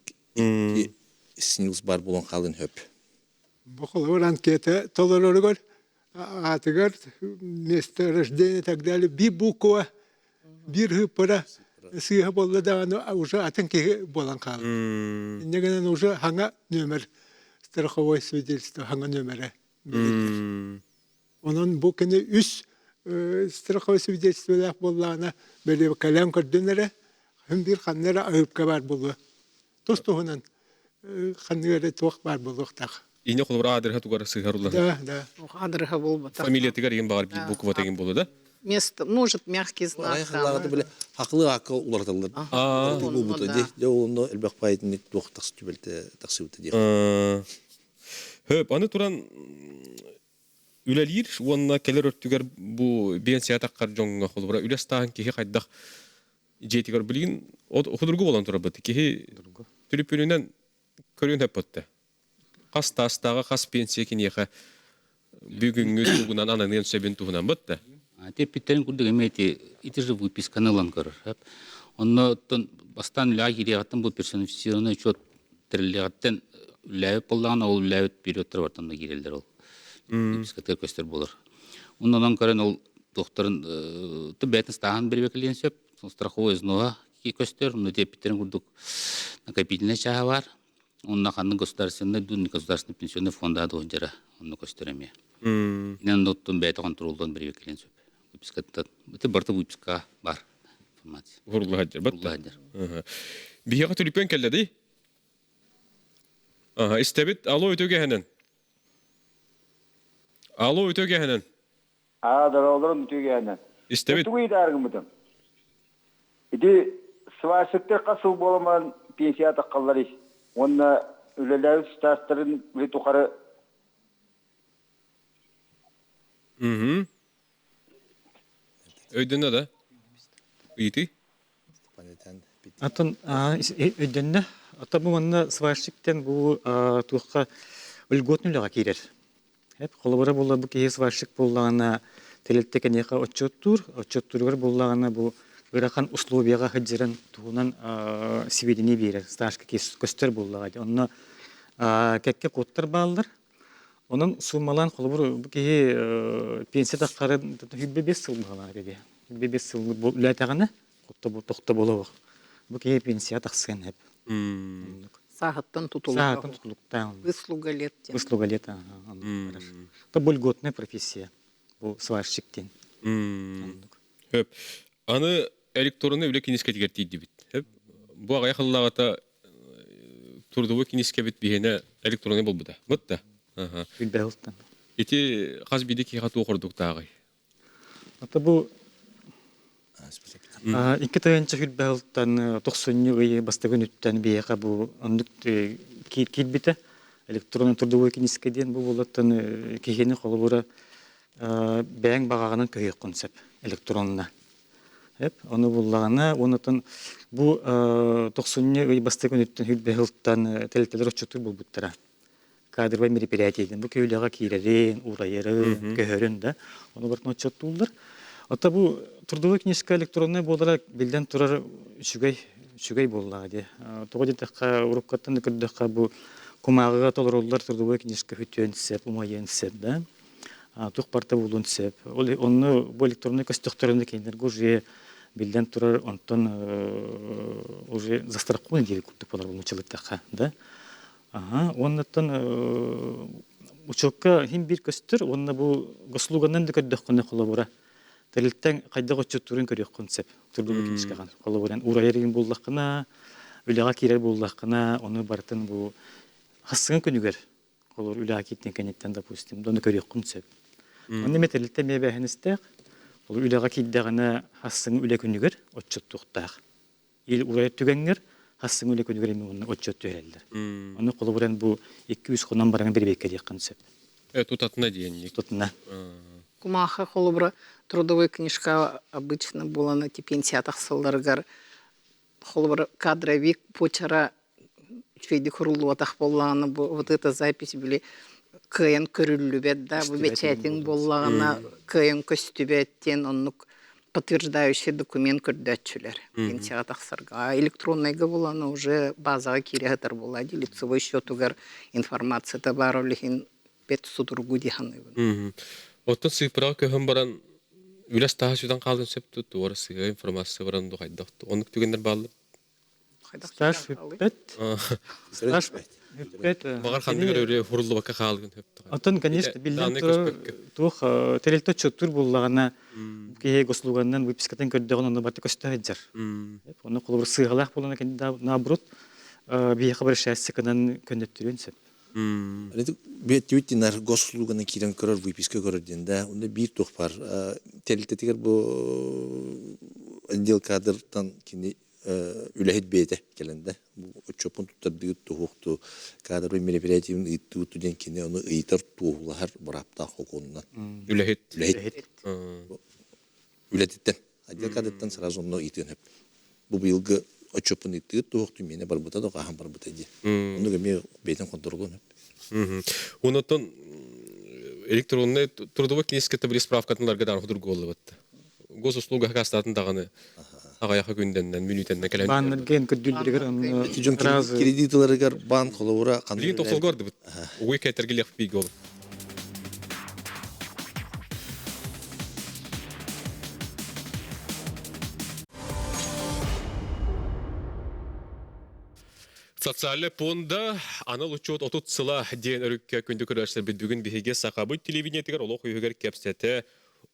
снилс бар болон қалын хөп. Бухолор анкета толороргар атыгар место рождения и так далее. Би буква bir hıpıra sıyha bolla da уже атын ки болан кал. Негенен уже ханга номер страховой свидетельство ханга номере. Onun bu kene üst страховой свидетельство боллана böyle kalem kırdınere hem bir kanlara ayıp kabar buldu. Tostuğundan kanlara tuğ var bulduk tak. Ине холбара адырха тугар сыгарулар. Да. Адырха болбы. Фамилия тигар ген багар бит буква деген болду да? Место, может, мягкий знак. Аяқларды біле хақлы ақыл улартылар. Бұл бұты де, оны әлбәқ байытын тоқ тақсы түбелті тақсы өті де. Хөп, аны туран үләлер, онына кәлер өрттігер бұл бен сиятаққар жоңға қолыбыра үләстағын кеге қайдақ жетігер білген, құдырғы болан тұра бұты. Кеге түліп өнінен көрген хөп бұтты. Қас тастағы, қас пенсия кенеға бүгінгі туғынан ананын сөбен туғынан бұтты. Те питтерин курдук эмети ити же выписканы ланкар. Онно бастан лагерьяттан бу персонифицированный учет тирилгаттан үләп боллаган ол үләп периодтар бартында кирелдер ол. Выпискатер көстер болар. Ондан көрөн ол докторун төбәтен стаган бербек келген сөп, страховой изнова ки көстер, но те питтерин курдук накопительный чага бар. Онна ханны государственный пенсионный фонда донжара онны көстереме. Инен доттун бәйті контролдан бербек келген сөп. Выпискаттан. Это барты выписка бар информация. Хурлахаджар, бат? Бияға түліпен кәлді дей? Истебет, алло өтөге хәнен. Алло өтөге хәнен. Дыралдырын өтөге хәнен. Истебет. Өтөге даргы мұтым. Иди сваршыктыр қасыл боламан пенсия таққалар еш. Онна үлеләу стартырын бір тұқары. Öydünde de. İyiydi. Атын өйдөннө ата бу манна сварщиктен бу туакка үлгөтнүлөгө кирер. Хеп колобора болла бу кээ сварщик боллагана телеттекен яка отчеттургар боллагана бу ыракан условияга хаджиран туунан сведения берер. Стажка көстөр боллага. Онно кекке коттар баалдар. Onun summalan kolubur bu ki pensiya taqqarı hübbe 5 yıl bağlar dedi. Hübbe 5 yıl bu ületağını toqta bolu. Bu ki pensiya taqsın hep. Сағаттан тұтылық. Сағаттан тұтылықтан. Выслуга лет. Выслуга лет. Это льготная профессия. Bu сварщиктен. Höp. Аны электронны үле кинеске тигертейді бит. Höp. Bu ағай қыллағата турдуы кинеске бит бейіне электронны бол бұда. Бұдда? Үлбәлттан. Эти қаз биде ки қату құрдық тағай. Это bu iki tayanca hülbәлттан 90 бастаган үттән бияка bu андык килбите электронный трудовой кинескеден bu болаттан кигене колубура бәң бағағынан көйек концепт электронна. Оны буллагана, онытын бу 90-ны бастык өнөттөн хүлбехылттан телтелер очуттур булбуттара. Кадровый мероприятиеден бу көйлөгө кирерин, урайырын, көһөрүн да. Оны бартын очуттулдар. Ата бу трудовой книжка электронный болдара билден турар үчүгөй боллага ди. Тогодетакка уруккаттан көрдөккө бу кумагыга толорулдар трудовой книжка хүтөнсеп, умайынсеп да. Тух парта булунсеп. Оны бу электронный костюктөрүндө кендер гуже билден турар онтон уже застрахован дип курдук болар бул училыктакка, да. Оннан училка хим бир көстөр, онна бу гослугандан да көрдөккөнө колобура. Телилтен кайда гочуттурун көрөк концепт. Трудовой книжкаган колобуран урайырын буллакына, үлага кирер буллакына, оны бартын бу хассыгын күнүгөр. Колор үлага киттен кенеттен допустим, доны көрөк концепт. Оны метелилтен мебехинистек ол үлага киддегана хассың үле күнүгөр отчоттуктак. Ил урайыр түгеңгер хассың үле күнүгөр эми отчот төрелдер. Оны колобуран бу 200 хонан баран бир бекке дий концепт. Тутатына дейинник. Тутна. Кумаха холобра трудовой книжка обычно была на пенсия тахсылдаргар. Холобра кадровик почара чейди хурулу атах болланы вот эта запись были кыйын көрүлүбет да бу печатин боллагана кыйын көстүбеттен оннук подтверждающий документ көрдөтчүлөр пенсия тахсарга. Электронныйга боланы уже базага кирегатар болады лицевой счетугар информация табарулихин бет судургу диханы. Оттон цифрага көһөн баран үлес таһа сүдөн калдын септу туурасыга информация баран духайдакту. Онук түгендер баалы. Стаж хүппет. Стаж хүппет. Багар хандыгар өрө хурулду бакка калгын хөптү. Отон, конечно, билден тух терелтө чөттүр буллагана кее гослугандан выпискатан көрдөгөн оны барты көстөһөжөр. Оны колбур сыгалак болона кенде наоборот бие хабар шассыкынан көндөттүрөнсөп. Беттюттинар гослугана кирен көрөр выписка көрөрдүндө онда бир тух бар. Терелтетигер бу отдел кадрдан кини үлэхит бейте келенде. Чопун туттардыгы тухукту кадровый мероприятиевин ыйттууту ден кини оны ыйтар туухлахар барапта хоконунан. Үлэхит. Үлэтиттен. Отдел кадрдан сразу оны ыйтын хөп. Бу быйылгы очопун ыйттыгы тухукту мене барбыта да кахан барбыта ди. Оны геме бейтен контролун хөп. Онотон электронный трудовой книжката бир справкатынларга дан худур голлыбытты. Госуслуга хакастатын даганы агаяка күнденден минутенден келен. Баннерген көдүлдүргөр разы кредитларыгар банк колобура кандай. Лин токсол көрдү бит. Уй кетергилек бий гол. Социальный фонда анал учет отут сыла ден өрүккө күндү көрөсөр бит бүгүн биһиге сакабыт телевидениетигер олох үйгөр кепсете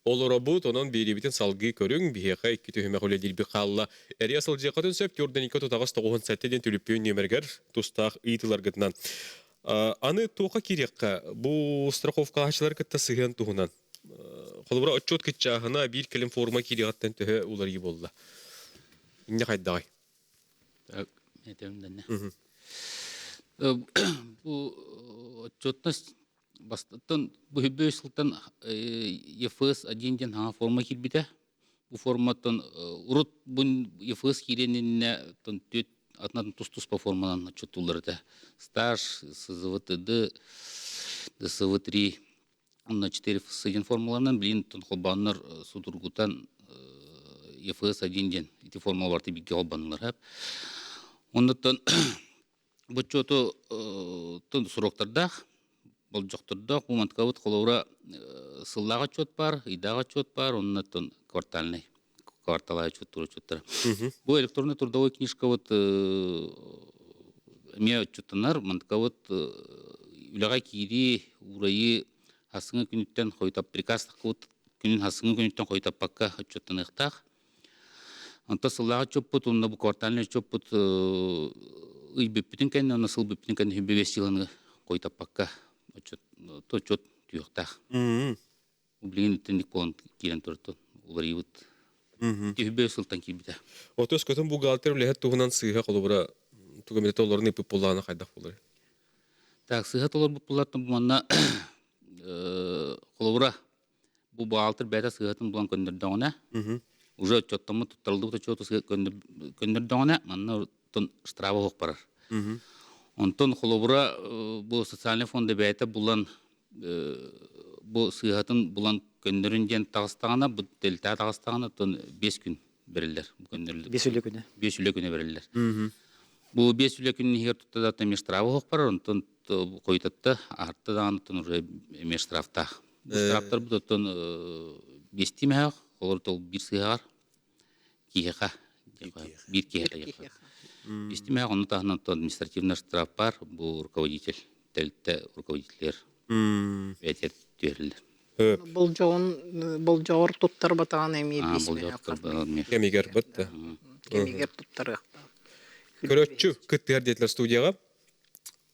олоробут онон бирибитин салгы көрүң биһига 2 төһмө холе дилби калла эриасыл жекатын сөп түрдөн 2 тагыс 97 ден түлүппүн нөмергер тустак ыйтылар гытнан аны тока кирекка бу страховка ачылар кытта сыгын тугунан колбура отчет китчагына бир келим форма кирегаттан төһө уларги болду инде кайдагай Bu отчетность бастан bu hübbö sıltan YFS adinjen ha forma kilbite bu formattan urut bun YFS kirenine ton tüt atnan tustус по форманан отчетуларда стаж СЗВТД ДСВ3 на 4 сыден формуларынан билин тон холбаннар судургутан YFS adinjen эти формулаларды биге холбаннар хап оннан бочото тон суроктарда бол жоктурда куманткабыт колора сыллага чот бар, идага чот бар, оннан квартальный кварталай чот тур. Бу электронный трудовой книжка вот ме чотанар манткабыт үлага кири урайы хасыңы күнүттен койтап приказ такыт күнүн хасыңы күнүттен койтап пакка чотаныктак. Анта сыллага чоппут онна бу квартальный чоппут ый беппитин кен онна сыл беппитин кен хүббе силаны койтап пакка то чот түйөктак. Блин тендик болон кирен турду. Улар ибит. Хүббе сылтан кибите. Отос көтөн бухгалтер лехет тугунан сыйга колобура тугамете олорун ипип булланы кайдак болор. Так сыйга толор буллаттым манна колобура бу балтыр бәтә сыгатын булан көндөрдөгөнә. Уже чоттомы тутталды да чотты көндөрдөгөнә, манна тон штрафы хок барар. Онтон холобура бу социальный фонды бәтә булан бу сыгатын булан көндөрүн ден тагыстагана, бу делта тагыстагана тон 5 күн берилер. Бу көндөрүлдү. 5 үле күнә. 5 үле күнө берилер. Бу 5 үле күнү хер туттада да штрафы хок барар, онтон койтатта арттан тон уже штрафта. Бу штрафтар бу тон 5 тимә, олар тол 1 сыгар. Киеха. Bir киеха. Истимә аны тагынан административный штраф бар, бу руководитель, тәлтә руководителлер. Әйтер төрелер. Бұл жоғыр тұттар батаған әме бесмене. Кемигер бітті. Кемигер тұттар. Көрөтчү кыттыр детлер студияға.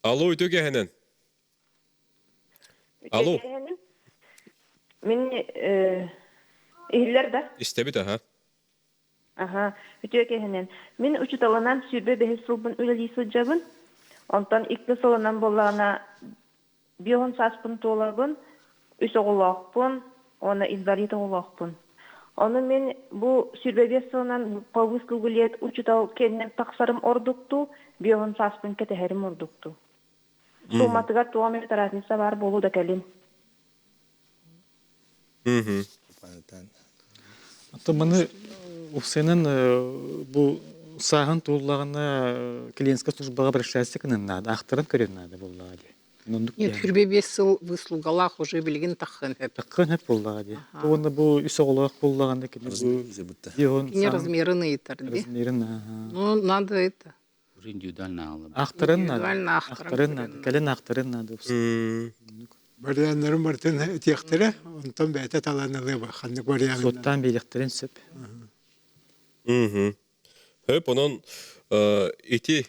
Алло, өтөге хәнен. Алло. Мен иһиллер да. Истебит, аха. Ага, өтөге хәнен. Мен учуталанан сүрбе бәһис сылбын үләли сылҗабын. Онтан икки сылынан боллана бион саспын толабын. Үсоголоқпын, оны инвалид оголоқпын. Оны мен бу сүрбебес сылынан повыску гулет учутал кеннен тақсарым ордукту, бион саспын кетехерим ордукту. Суматыга туамер разница бар болу да келин. Ата маны усенен бу сагын туллагына клиентская службага обращаться кенен надо, ахтырын көрен надо буллагы. Нет, хүрбе 5 сыл выслугалах уже билген тақын хөп. Тақын хөп буллагы. Оны бу үсоголоқ буллаганда кене бу Не размеры итер, ди. размерин. Ну, надо это. Уже индивидуально алып. Ахтырын надо. Индивидуально Ахтырын надо. Келен ахтырын надо. Варианттарын бартын тиектері, онтан бәйті таланылы ба, ханнык вариантын. Соттан бейлектерин сөп. Хөп, онон ити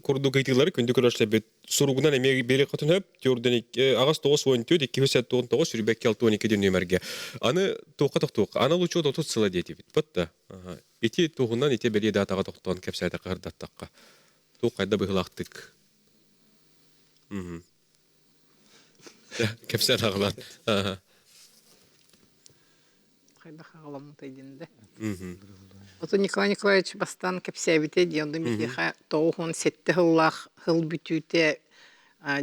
курдук айтылары күндү көрөшлө бет суругунан эме бери катын хөп төрдөн агас 9-14 209 сүрбекке 6-12 нөмерге. Аны тоққа тоқтуқ. Аны лучо 30 сыла дейти бит. Бутта. Ити тоғунан ити бери датага тоқтон кепсайда кырдаттакка. Тоқ кайда быгылактык. Кепсайда кылан. Кайда хагаламын тайдинде. Ото Николай Николаевич бастан кепсәбите дионды михиха тоғын сетті хыл бүтүте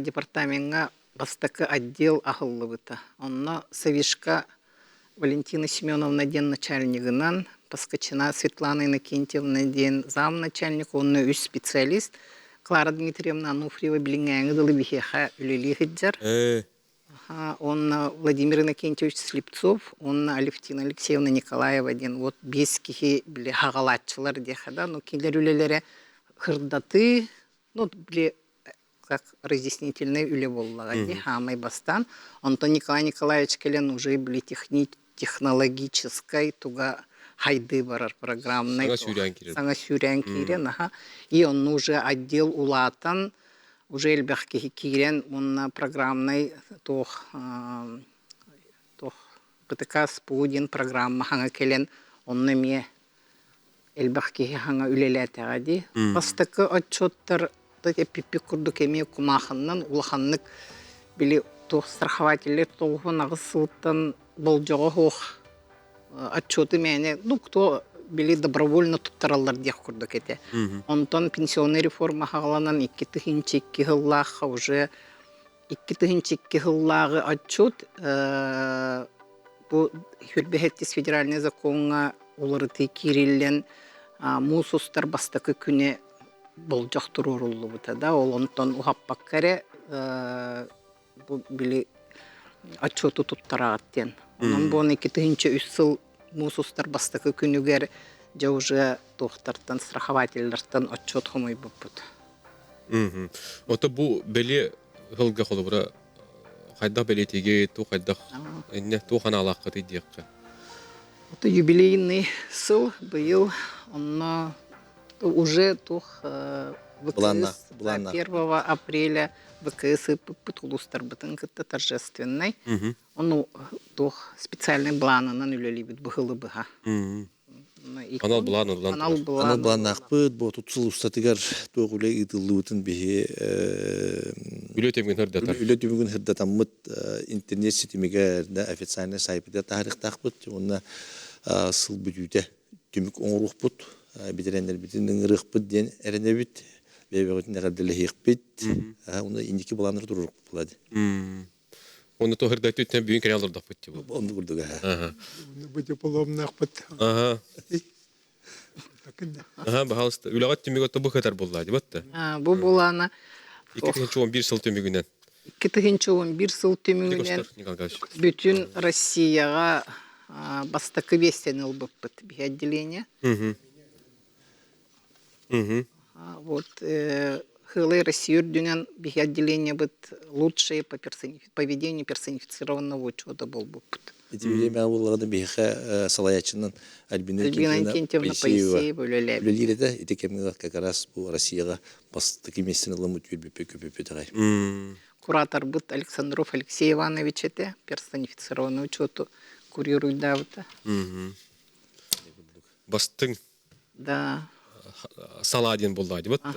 департаментга бастакы отдел ахыллы быта. Онна Савишка Валентина Семеновна ден начальнигынан, Паскачина Светлана Иннокентьевна ден зам начальник, онна үс специалист, Клара Дмитриевна Ануфриева билингәңі дылы бихиха үлели хиджар. Он Владимир Иннокентьевич Слепцов, он Алевтина Алексеевна Николаева ден. Вот без кихи били хагалатчылар дехада, но киндер үлелере хырдаты, ну били как разъяснительные үле боллага ди, хамай бастан. Антон Николай Николаевич келен уже били технологической туга хайды барар программной. Саңа сюрян кирен. И он уже отдел улатан, уже эльбахки кирен, он программной тох ПТК спудин программа ханга келен, он неме эльбахки ханга үлеләте гади. Бастакы отчеттар тете пипик курду кеме кумаханнан улаханнык били тох страховательлер тогын агысылтан болжого хох отчеты мене, ну кто били добровольно туттараллар дия курду кете. Онтон пенсионный реформа хагаланан 2002 жыллаха уже 2002 жыллагы отчет бу хүрбехеттис федеральный законга уларыты кириллен мусустар бастакы күне болжактыр уруллу бута да, ол онтон ухаппаккаре бу били отчету туттараттен. Онон бон 2003 жыл мусустар бастакы күнүгер же уже тохтартан страховательлерден отчет хомой буппут. Ото бу бели хылга холобура кайда белетиге ту кайда энне ту хана алакыты диякка. Это юбилейный сыл был, он уже тух ВКС 1 апреля ВКС Путулустар Батынката торжественный. Он тух специальный план на нуле бит бхылы бха. Анал булан улан. Анал Аны булан. банақпыт, бу тутсул устатыгар тоғуле итылуутын бихи Үле темген хырдатар. үле дүмүгүн хырдатаммыт интернет сетимигер да официальный сайпыда тарихтақпыт, онна сыл бүтүтэ түмүк оңрухпут, битерендер битин ырыхпыт ден эренебит, бебегөтүн эрделе хикпит, оны индики буланыр турук булады. Оны то хырдатып тем бүгүн каналдар да бутты бу. Онду курдуга. Bu diplomnak bit. Ага. Ага, бахалыста. Үлегат темге то бу хатар буллады, бутты. Бу булана 2011 жыл темгенен. 2011 жыл төмүнен бүтүн Россияга бастакы вестен ылбыппыт би отделение. Вот Хылы Россия дүнен би отделение бит лучшие по поведению персонифицированного учета был быппыт. Эти время буллады бихе салаячынын Альбина Кентьевна Паисеева үлеләбит. Үлелире да итекемнер как раз бу Россияга бастакы местен ылымыт көпөпө тагай. Куратор быт Александров Алексей Иванович это персонифицированный учету курирует давта. Бастың Да. Саладин буллады, бутты.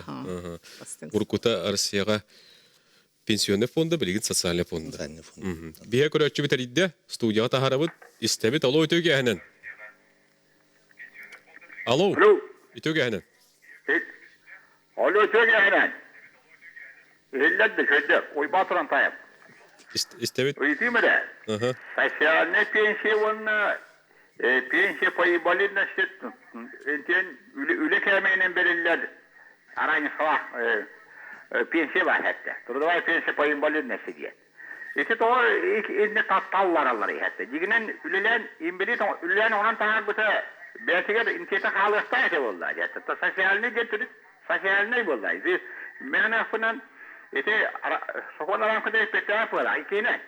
Уркута Россияга пенсионный фонды, билигин социальный фонды. Бия көрөчү битеридде студияга тахарабыт истебит алуу өтөгө ханен. Алло. Өтөгө ханен. Алло, төгәһенән. Илләдде көдә, ой батыран таяп. Истебит. Уйдимере. Социальный пенсия пенсия по инвалидности интен үле кәменен берилләр. Арайны сала пенсия бар хәтта. Трудовая пенсия по инвалидности диye. Эти то инде татталлар алар хәтта. Дигенен үлелән инвалид үлелән онан тагы бута бәтигә интета халыкта эте булды. Хәтта социальный гетүр социальный булды. Мен афынан эти соколардан кыдай петә була. Икене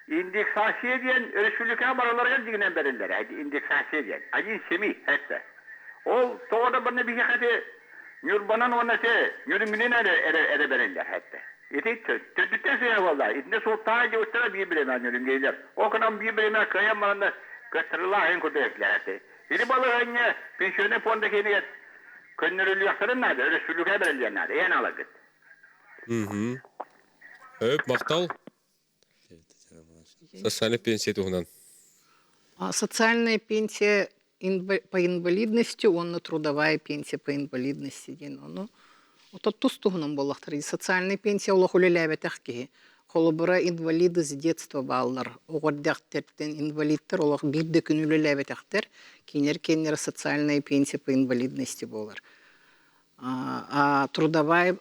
индексация диyen республика бараларга дигенен берилер. Индексация диyen. Один семи хәтта. Ол тоғда бирне бихе хәтта Нюрбанан онате, нюрминен эре берилер хәтта. Эти төттен сыя булды. Итне султан җыштыра бир биреме нюрмгейлер. О кынан бир биреме кая марында көтөрүлә һәм күтәрәкләр хәтта. Или балыгыны пенсионный фонда кенегет көннөрүлү яктырынады, республика берилгәннәр. Яна алагыт. Мактал. Социальная пенсия тугунан. Социальная пенсия по инвалидности, он трудовая пенсия по инвалидности. Ну, вот тут тугунан боллахтар. Социальная пенсия улах үлеләбәтәх ки. Холобыра инвалиды с детства баллар. Оғырдяқтертен инвалидтер улах бирде күн үлеләбәтәхтер. Кенер социальная пенсия по инвалидности болар. А трудовая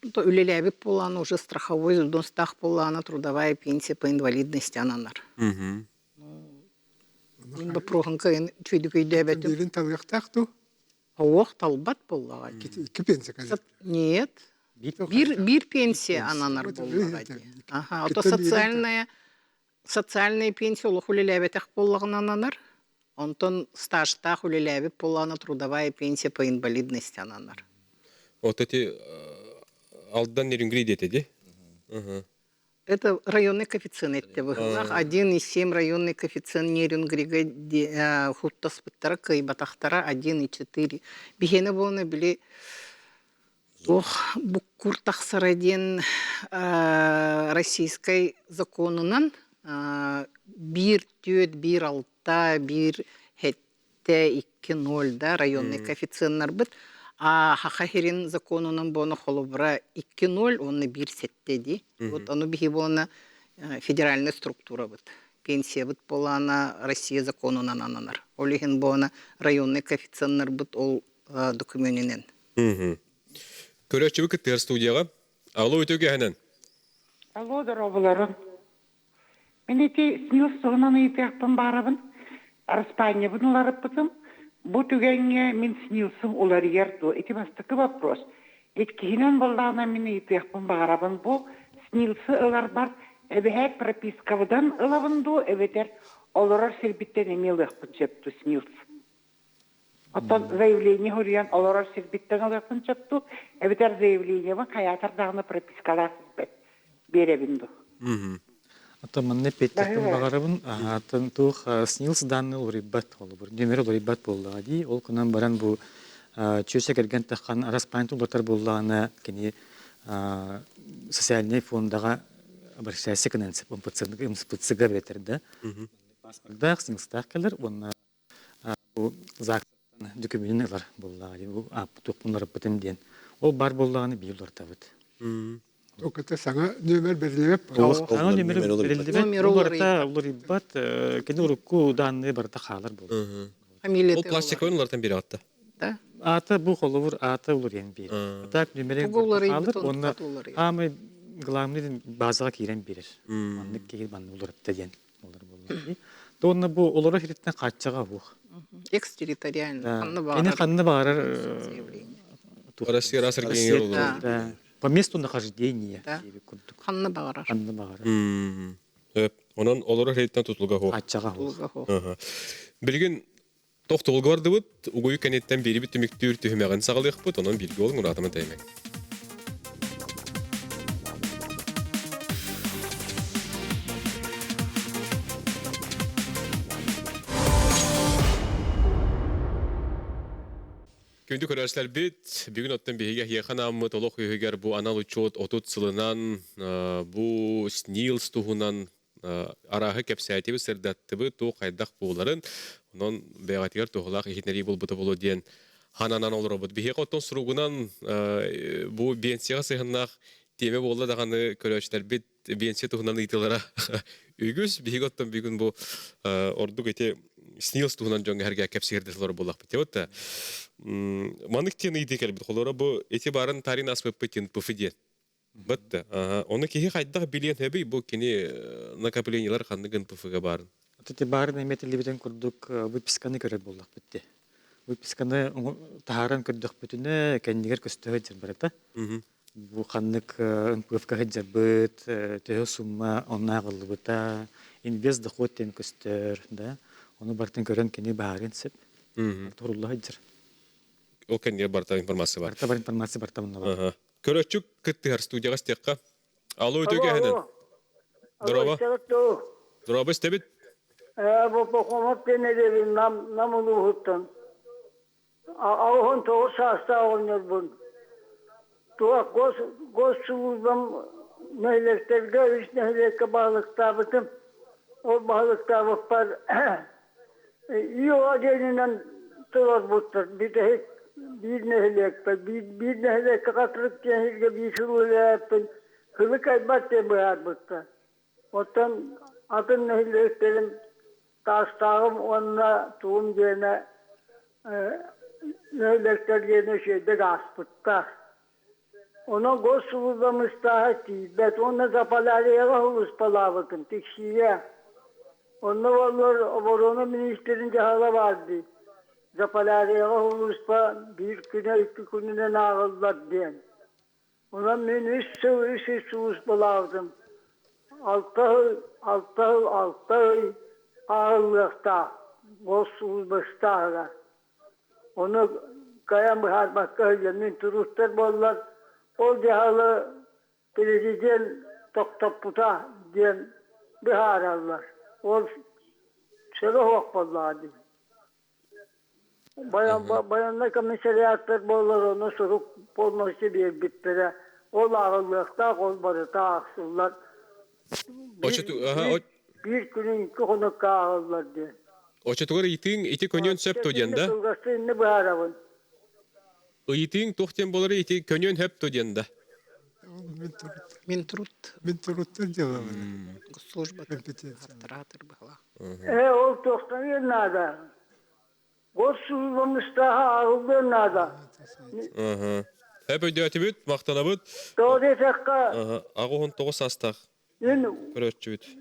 үлеләбек боланы уже страховой взнос боланы трудовая пенсия по инвалидности ананар. Инбі проғынға чөйдік бәтім. Дерін талғақтақты? Оқ, талбат болаға. Екі пенсия қазір? Нет. Бир пенсия ананар болаға. Ага, ото социальная пенсия олық үлеләбетәк болағын ананар. Онтон стажтақ үлеләбек боланы трудовая пенсия по инвалидности ананар. Вот эти алдан нерингри детеди? Это районный коэффициент. 1,7 районный коэффициент нерингрига хуттаспыттара кайбатахтара 1,4. Бихене болны били буккур тахсараден российской законынан бир түйет, бир алта, бир хетте, 2,0 да районный коэффициенттар бит. А хахахирин законунан бону холобра 2,0, оны 1,7 ди. Вот оно бихи бону федеральная структура бит. Пенсия бит болана Россия законунан ананар. Олихин бону районный коэффициенттар бит ол документинен. Көрөчү бит студияга. Алло, өтөгө ханан. Алло, дорогуларым. Мен эти снилс согынан ыйтыяктан барабын. Испания бунларып бытым. Бу түгенге мен снилсым олар ерду. Эти бастыкы вопрос. Эткинен болдана мен ыйтыяктан барабын. Бу снилсы ылар бар. Эбехет пропискавдан ылабынду. Эбетер олар сербиттен эмелых пычепту снилс. Оттан заявление хуриян олар сербиттен ылых пычепту. Эбетер заявление ва каятар дагына пропискалар беребинду. Атаманны петтен багарабын, атын тух снилс данны урибат олубур. Нөмер урибат болла ди. Ол кунан баран бу чөсө келген таккан распайнту лотар болланы кини социальный фондага обращайся к нам, МСПЦГ ветерде. Паспортдах снилстах келер, он бу зак документлар болла ди. Бу тух бунлар битен. Ол бар боллаганы бийлер табыт. Оката саңа нөмер берилеп. Аны нөмер берилди. Барта урибат кини урукку данны барта халар болду. Фамилия Ол пластиковый олардан бери атты. да. Аты бу холовур аты улur ен бир. Так нөмерен халар, онна амы главный базага кирен бирер. Анны кегил банны улur деген олар болду. Тонна бу олора хириттен каччага бу. Экстерриториально. Эне ханны барар. Россия расыргенер olur. Да. По месту нахождения. Ханны багарар. Ханны багарар. Онан олора хейттен тутулга хо. Каччага бу. Билген тоқтолғы барды бұд, ұғойы кәнеттен бері бітті мүктір түхімеғін сағалық бұд, онан білгі олың ұратымын тәймек. Күнді көрәсілер бет, бүгін оттан бейге еқан амы толық үйігер бұл анал учет отут сылынан, бұл снилс тұғынан арағы кәпсәйтебі сірдәттібі тұқ қайдақ боларын, онын бәғатығар тұғылақ ехетнері бұл бұты болу ден хананан олыр бұд. Бейге оттан сұруғынан бұл бенсияға сығынақ теме болды дағаны көрәшілер бет бенсия тұғынан ұйтылара үйгіз. Бейге оттан бүгін бұл ордық ете снилс туһунан жоңга herge кепсигерде солор болак бите отта. Манык тен иде келбит холора бу эти барын тарин асмып битин пуфиде. Битте. Оны кихи кайдак билен хеби бу кини накоплениялар ханныгын пуфига барын. Эти барын эметли битен курдук выписканы көрөт болак битте. Выписканы тааран көрдүк бүтүнө кендигер көстөгө жер Бу ханнык пуфкага жабыт, тө сумма оннагылы бута, инвест доход тен көстөр, да. Оны бартын көрен кені барын сеп. Турулла хаджыр. О кені барта информация бар. Барта бар информация барта мұнна бар. Көрөчүк кыттыгар студияға стекка. Алло, өтөге хенен. Дроба. Дроба стебит. Bu pokomat denedin namını huttan. Ağın toğu sağsta oynuyor bun. Tuğa göz suluzdan nehlekterge, üç nehlekte bağlıkta bıtım. O bağlıkta bıkpar. Yoğa denilen tuğar buttur. Bir de bir nehlekte, bir nehlekte katırık denizge bir suluyla yaptın. Hılı kaybat de bıhar buttur. Otan adın nehlekterim Taştağım onunla tuğum yerine neylekler yerine şeyde gaspıtta. Ona göz suluzlamış daha değil. Bet ona zapalarıya hıvız palavakın. Tikşiye. Ona varona ministerin hala vardı. Zapalarıya hıvız pa bir güne iki gününe ağırlar diyen. Ona ben üç suluz palavdım. Altı ağırlıkta, bozsuz başta. Onu kayan bir harbatta hücremin turistler bollar. O cihalı prezident toktaputa diyen bir hararlar. O şöyle hokballardı. Bayanlar komiseriyatlar bollar onu sorup bolması bir bitlere. O ağırlıkta kolbarıta aksırlar. Bir günün iki konuk ağırlar diye. Oçatuğar iti könyen söp todiyanda. Kılgasını bu arabın. Itin tohten boları iti könyen hep todiyanda. Minturuttan cevabı. Служба оператор была. O tohtan yerine Gossuzlamış daha ağırlığı nada. Hep ödeyati büt, maktana büt. Doğru efekka. Ağuhun toğu sastaq. Körötçü büt.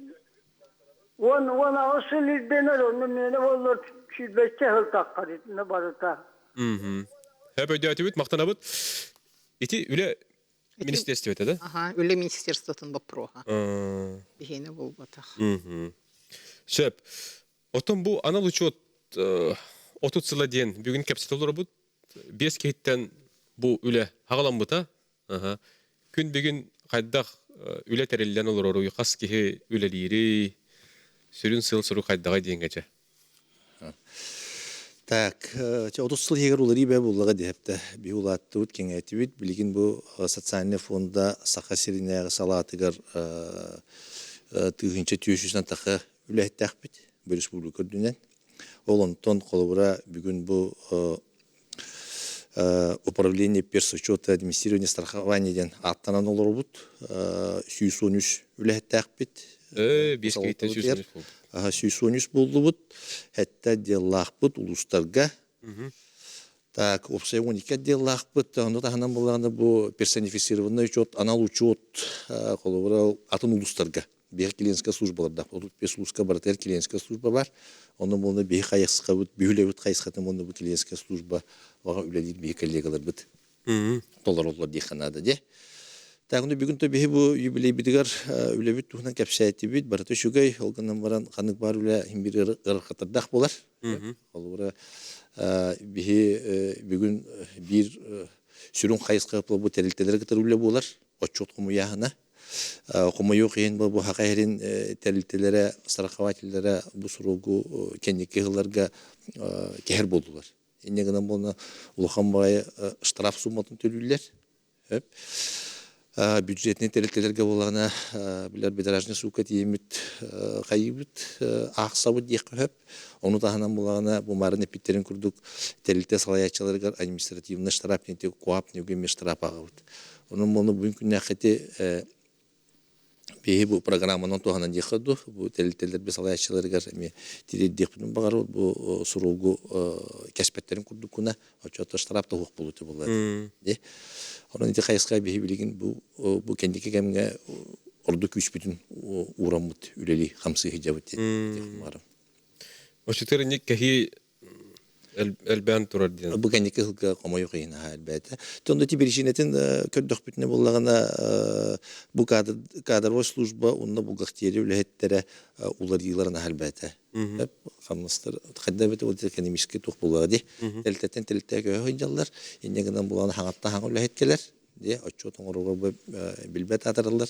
Ona usul denir onun ne olur şiddetçe hıltak ne barıta. Hep ödeyati büt, maktana büt. İti üle ministerstvo ötede? Ага, üle ministerstvo'tun baproha. Bihine bol bataq. Söp. Oton bu anal uçot 30 sıla diyen bugün kapsitol olur bu. 5 kehitten bu üle hağalan buta. Gün bugün Хайдах үле тереллен olur oruyu qas kihi үлелири сүрүн сыл сыру хайдага дейінгече. Так, 30 сыл егер улари бә буллага дехепте. Би улатты ут кеңәйтибит, билигин бу социальный фонда саха сиринәгә салатыгар тыгынча түйүшүсүнөн тахы үләттәхбит бу республика дүнен. Олонтон колубура бүгүн бу управление персучета администрирования страхования ден аттанан олорбут 113 үләттәхбит. Бескейтен сүрсүнүс болду. Сүйсөнүс болдубут, хәтта деллахбыт улустарга. Так, опция 12 деллахбыт, онда таханан болғанда бұл персонифицированный учет, анал учет, қолыбыра атын улустарга. Бейх клиентская службаларда, 35 улуска баратер клиентская служба бар. Онда болында бейх қайықсыға бұд, бейхуле бұд қайықсықатын болында бұл клиентская служба, оға үләдейді бейх коллегалар бұд. Толар олар дейханада де. Тағында бүгін төбеге бұл юбилей бідігер үләбіт тұхынан кәпсәйті бейд, бараты шүгай, олғаннан баран қанық бар үлә химбір ғырқатардақ болар. Ол бұра бүгін бір сүрін қайысқа қапылы бұл тәрілтелері кітар үлә болар, отчет құмыяғына. Құмыйы қиын бұл хақайырын тәрілтелері, страхователері бұл сұрылғы кәнеке ғыларға кәр болдылар. Енегінен болына ұлыған бағай штраф сумматын төлілер. Бюджетный территорияларга болғана билер бедражный сука тиемит кайыбыт ақсабыт ехөп оны таханан болғана бумарын эпиттерин курдук терилте салаячаларга административный штраф нете коап неуге штраф агыбыт onun bunu bugün nәхете бе бу программаның тоханан дихаду бу терилтелер бесалаячаларга эми тириддикпин багар бу суругу кәсбеттерин курдукуна очото штраф та хук болуты булды де. Onun iti kayıska bihi bilgin bu kendiki kemge ordu küç bütün uğramut üleli hamsı hicabıt umarım. O çıtırın ne kahi elben turar diyen. Bu kendiki hılga koma yok yine elbette. Tonda ti birişinetin kördük bütüne bollağına bu kadar o slujba onunla bu gahtiyeli ülehettere ular yıllarına elbette. Hep hamlastır. Haddabete o teknemiski tohbuladı. Teltetten telteke hocalar. İnegeden bulağına hangatta hangi ülehetkeler diye açıyordun oraya bilbet atarlar.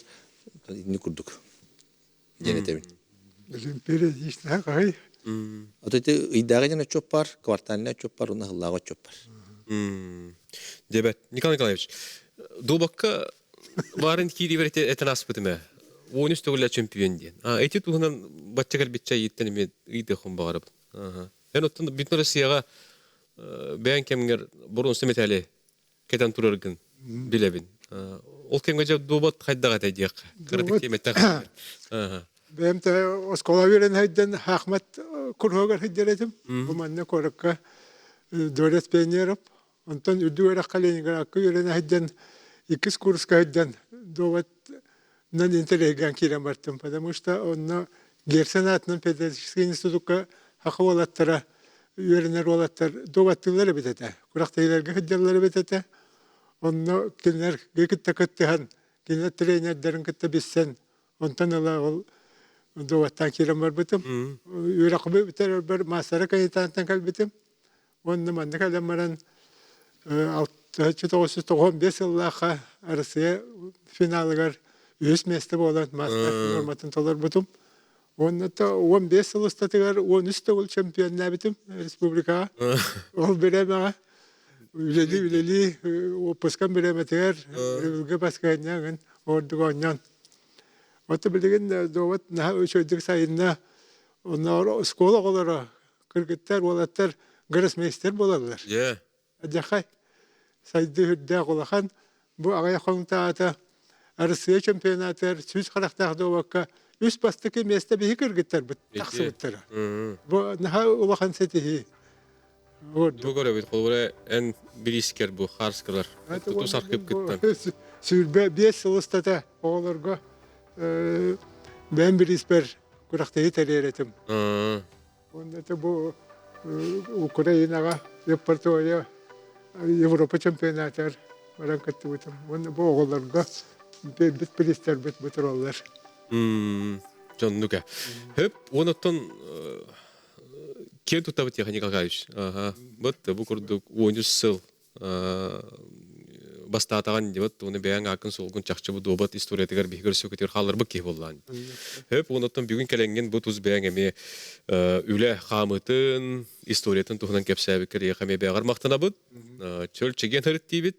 İni kurduk. Genetemin. Böyle işte hakikaten. Otoyta idare çok var, kvartalına çok var, ona hıllağa çok var. Debet. Nikolay Nikolaevich, Dubakka varın ki diverte eten aspıtımı. Oyunuz tövle çempiyon diyen. Eti tuğunan batçakar bitçay yittenimi iyide xum bağırıp. Ben ottan bütün Rusiyaga beyan keminger burun semetali keten turargın bilebin. Ol kemgece Dubat haydağa taydiyak. Kırdık kemetten. Benim de oskola veren haydan Ahmet Kurhogar hayderedim. Bu manne korakka devlet peynirip. Ondan üdüvere kalenigar akı veren haydan ikis kurska haydan Dubat nan intelegan kiren bartım. Потому что onu Gersenat'ın pedagojik institutka hakkı olattara verenler olattar Dubatlıları bitete. Kuraktaylarga haydarları bitete. Onu kinler gekit takıttıhan. Kinler trenerlerin kitte bissen. Ondan ala ol Duvattan kiren var bitim. Yürekbi biter bir masara kayıtantan kal bitim. Onu manne kalamaran 1995 yıllığa arasıya finalgar 100 mesle olan masar normatın tolar bitim. Onu da 15 yıl ustatıgar 13 ol şampiyonlar bitim Respublika. Ol bireme üleli o paskan bireme teger ülke paskanyan ordu ganyan. Oto bilgin Duvat naha çöydük sayında onlar skola olara kırgıtlar olatlar grossmeister bolarlar. Yeah. Adakay saydı hüdde olakan bu ağaya kontaata Arasıya şampiyonatlar süz karakter Duvakka üst bastaki meste bir kırgıtlar bu taksı bitler. Bu naha olakan setihi. Bu görevi kolore en birisker bu harskalar. Tutu sarkıp gittin. Sürbe 5 yıl ustada oğlarga ben bir isper kuraktayı teriyeretim. Onda da bu Ukrayna'ya Repertoya Avrupa şampiyonatlar varan kattıbıtım. Onda bu oğullarga bir ister bitir olurlar. Canlıca. Hep ondan kim tutabıt ya Nikolaevich. Bu kurduk 13 yıl бастатаган дебат уны бәяң акын солгун чакчы бу добат историятыгар бигер сөкетер халырбы ки боллан. Хеп онотон бүгүн келенген бу туз бәяң эме үле хамытын историятын тухунан кепсәбикер яхаме бәгар мактанабыт. Чөл чеген хырыт дибит.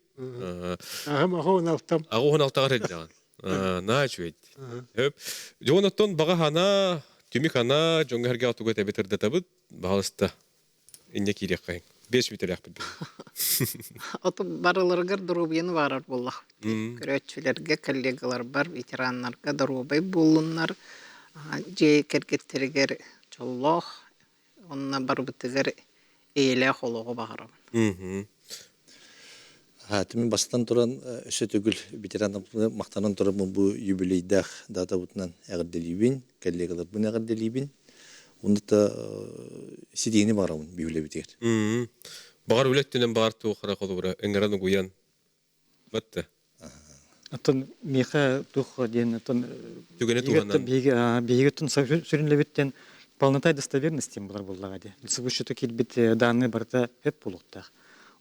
Агын алтам. Агын алтагар эддаган. На чуйт. Хеп жонотон бага хана түмикана жоңгәргә атуга табитердә табыт. Багылыста инне кирәк кайын. 5 метр бит. Ото барыларга дорубияны барар буллах. Көрөтчүләргә коллегалар бар, ветераннарга дорубай булуннар. Же кергеттерге чоллох, онна барбытыгар эйле холого багарам. Тимин бастан туран өсө төгүл ветеранны мактанан туран бу юбилейдах дата бутунан агырделибин, коллегалар буны агырделибин. Онда сидени барамын библиотекер. Багар үлеттенен бар туқара колура эңгераны гуян. Батта. Атын меха тух ден атын түгене туганан. Биге тун сүрүнлебиттен полнота достоверности булар буллага де. Субушута килбит данные барта хеп булуктак.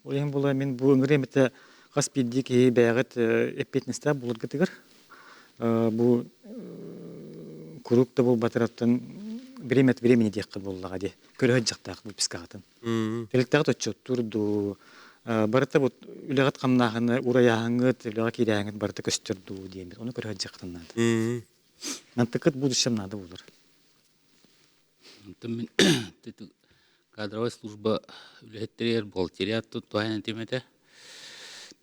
Оен була мен бу өңремете гаспиддик бәгат эпетнеста булыр гытыгыр. Бу курукта бул батыраттан время от времени деккы буллага де. Көрөт жактак бу пискагатын. Телектагы точот турду. Барта бу үлегат камнагыны ураяңыт, үлега кирәңыт барта көстөрдү дейм. Оны көрөт жактан нады. Мантыкыт будущем надо булыр. Мен кадровая служба үлеттерер болтерият тут туайна темете.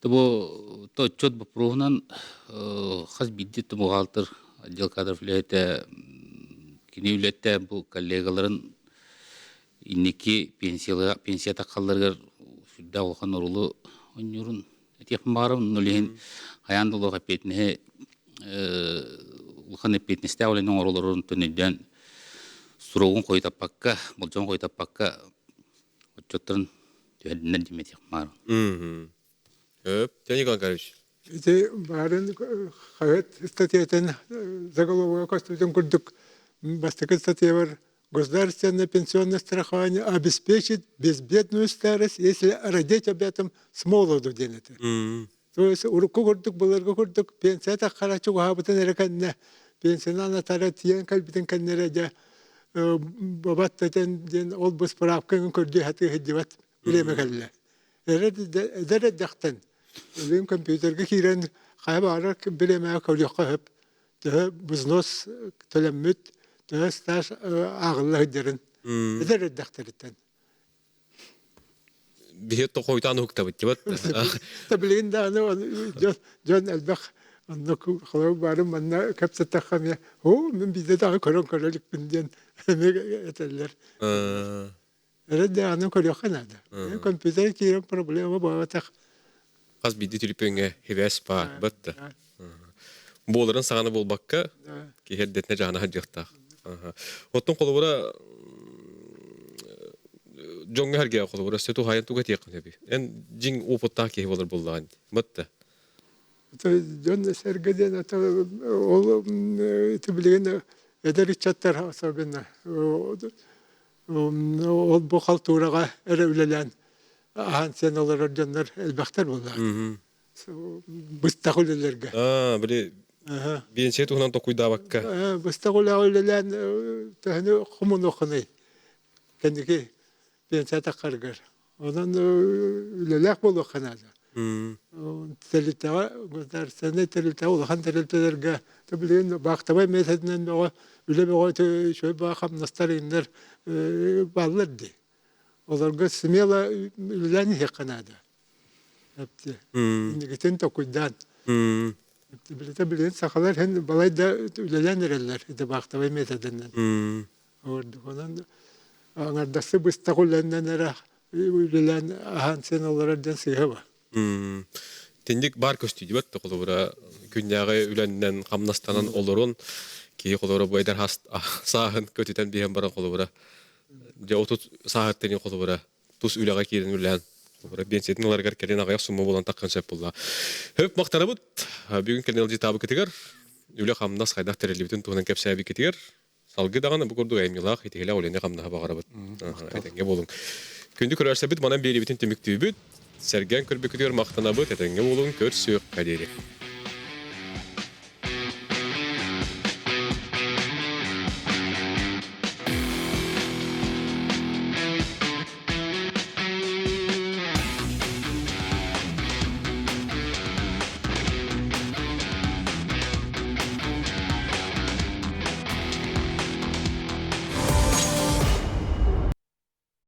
Тобо то отчет бу прогнан хас бидди то бухгалтер отдел кадров үлете кини үлете бу коллегаларын инники пенсия таккалларга сүдда охан орулу онюрун этеп барым нулен хаяндылык апетне улхан апетнесте оленин орулорун төнөдөн сурогун койтапакка, болжон койтапакка отчоттарын түйәдінен деметек мар. Өп, тәне Гангарович. Эти барын хавет статьятен заголовок Конституцион курдук бастакы статья бар. Государственное пенсионное страхование обеспечит безбедную старость, если родить об этом с молоду денете. То есть уруку курдук, буларга курдук, пенсия так харачу габытын эрекенне. Пенсионана тара тиен кальбитен кеннереде. Бабаттен ден ол бус справканы көрдү хаты хедиват билемегелле. Эдер дактан. Бин компьютерге кирен кайбара билеме көрөккө хөп. Тэ бузнос төлөммүт, тэ стаж агылла дерин. Эдер дактарыттан. Бихет то койтан хуктабыт дебат. Таблин да жон албах аннук халау барым манна капсаттахам. О, мен биде да көрөлүк бинден этелер. Эреде аны көрөккөн ада. Компьютер кирен проблема баатак. Каз бидди түлүпөнгө хевес бар, батта. Боларын саганы болбакка, кехеддетне жана хаджыктак. Оттон колубура жоңгерге колубура сөтү хайын туга теккен эби. Эн жиң опоттак ке болор боллаган. Батта. Жон сергеден ата ол тиблеген эдер чаттар особенно. Ол бу халтурага эревлелен ахан сен олар жондар элбактар болла. Быстагулелерге. Биле бенче тугунан токуйдабакка. Быстагулелен таны хумун окуны. Кендики бенче такаргар. Онан үлелек болу канада. Телитава государственный телитава улахан телителерге таблин бактабай методунан бага үле бага шөй бахам настарындар баллырды. Оларга смело үлелени хеканада. Эпти. Нигетен токуйдан. Таблин сахалар хен балайда үлеленерлер иде бактабай методунан. Онан аңардасы быстагулленнен эре үлелен ахан сен олардан сыйга. Тендик бар көстү дибет колубура күннягы үленнен камнастанан олорун ки колубура бойдар сагын көтүтен биһен бара колубура же отут сааттен колубура тус үлега кирен үлен колубура бенсетин аларга келен агаяк сумма болан таккан сеп булла. Хөп мактарабыт бүгүн кенел житабы кетигер үле камнас кайдак терелибитин тугунан кепсәби кетигер салгы даганы бу көрдү эмилак итегеле олене камнага багарабыт. Этеңге болуң. Күндү көрөрсө бит манан берибитин темиктүүбүт Серген көрбекүтер мақтанабыт әтәңге болуын көрсөк кәдері.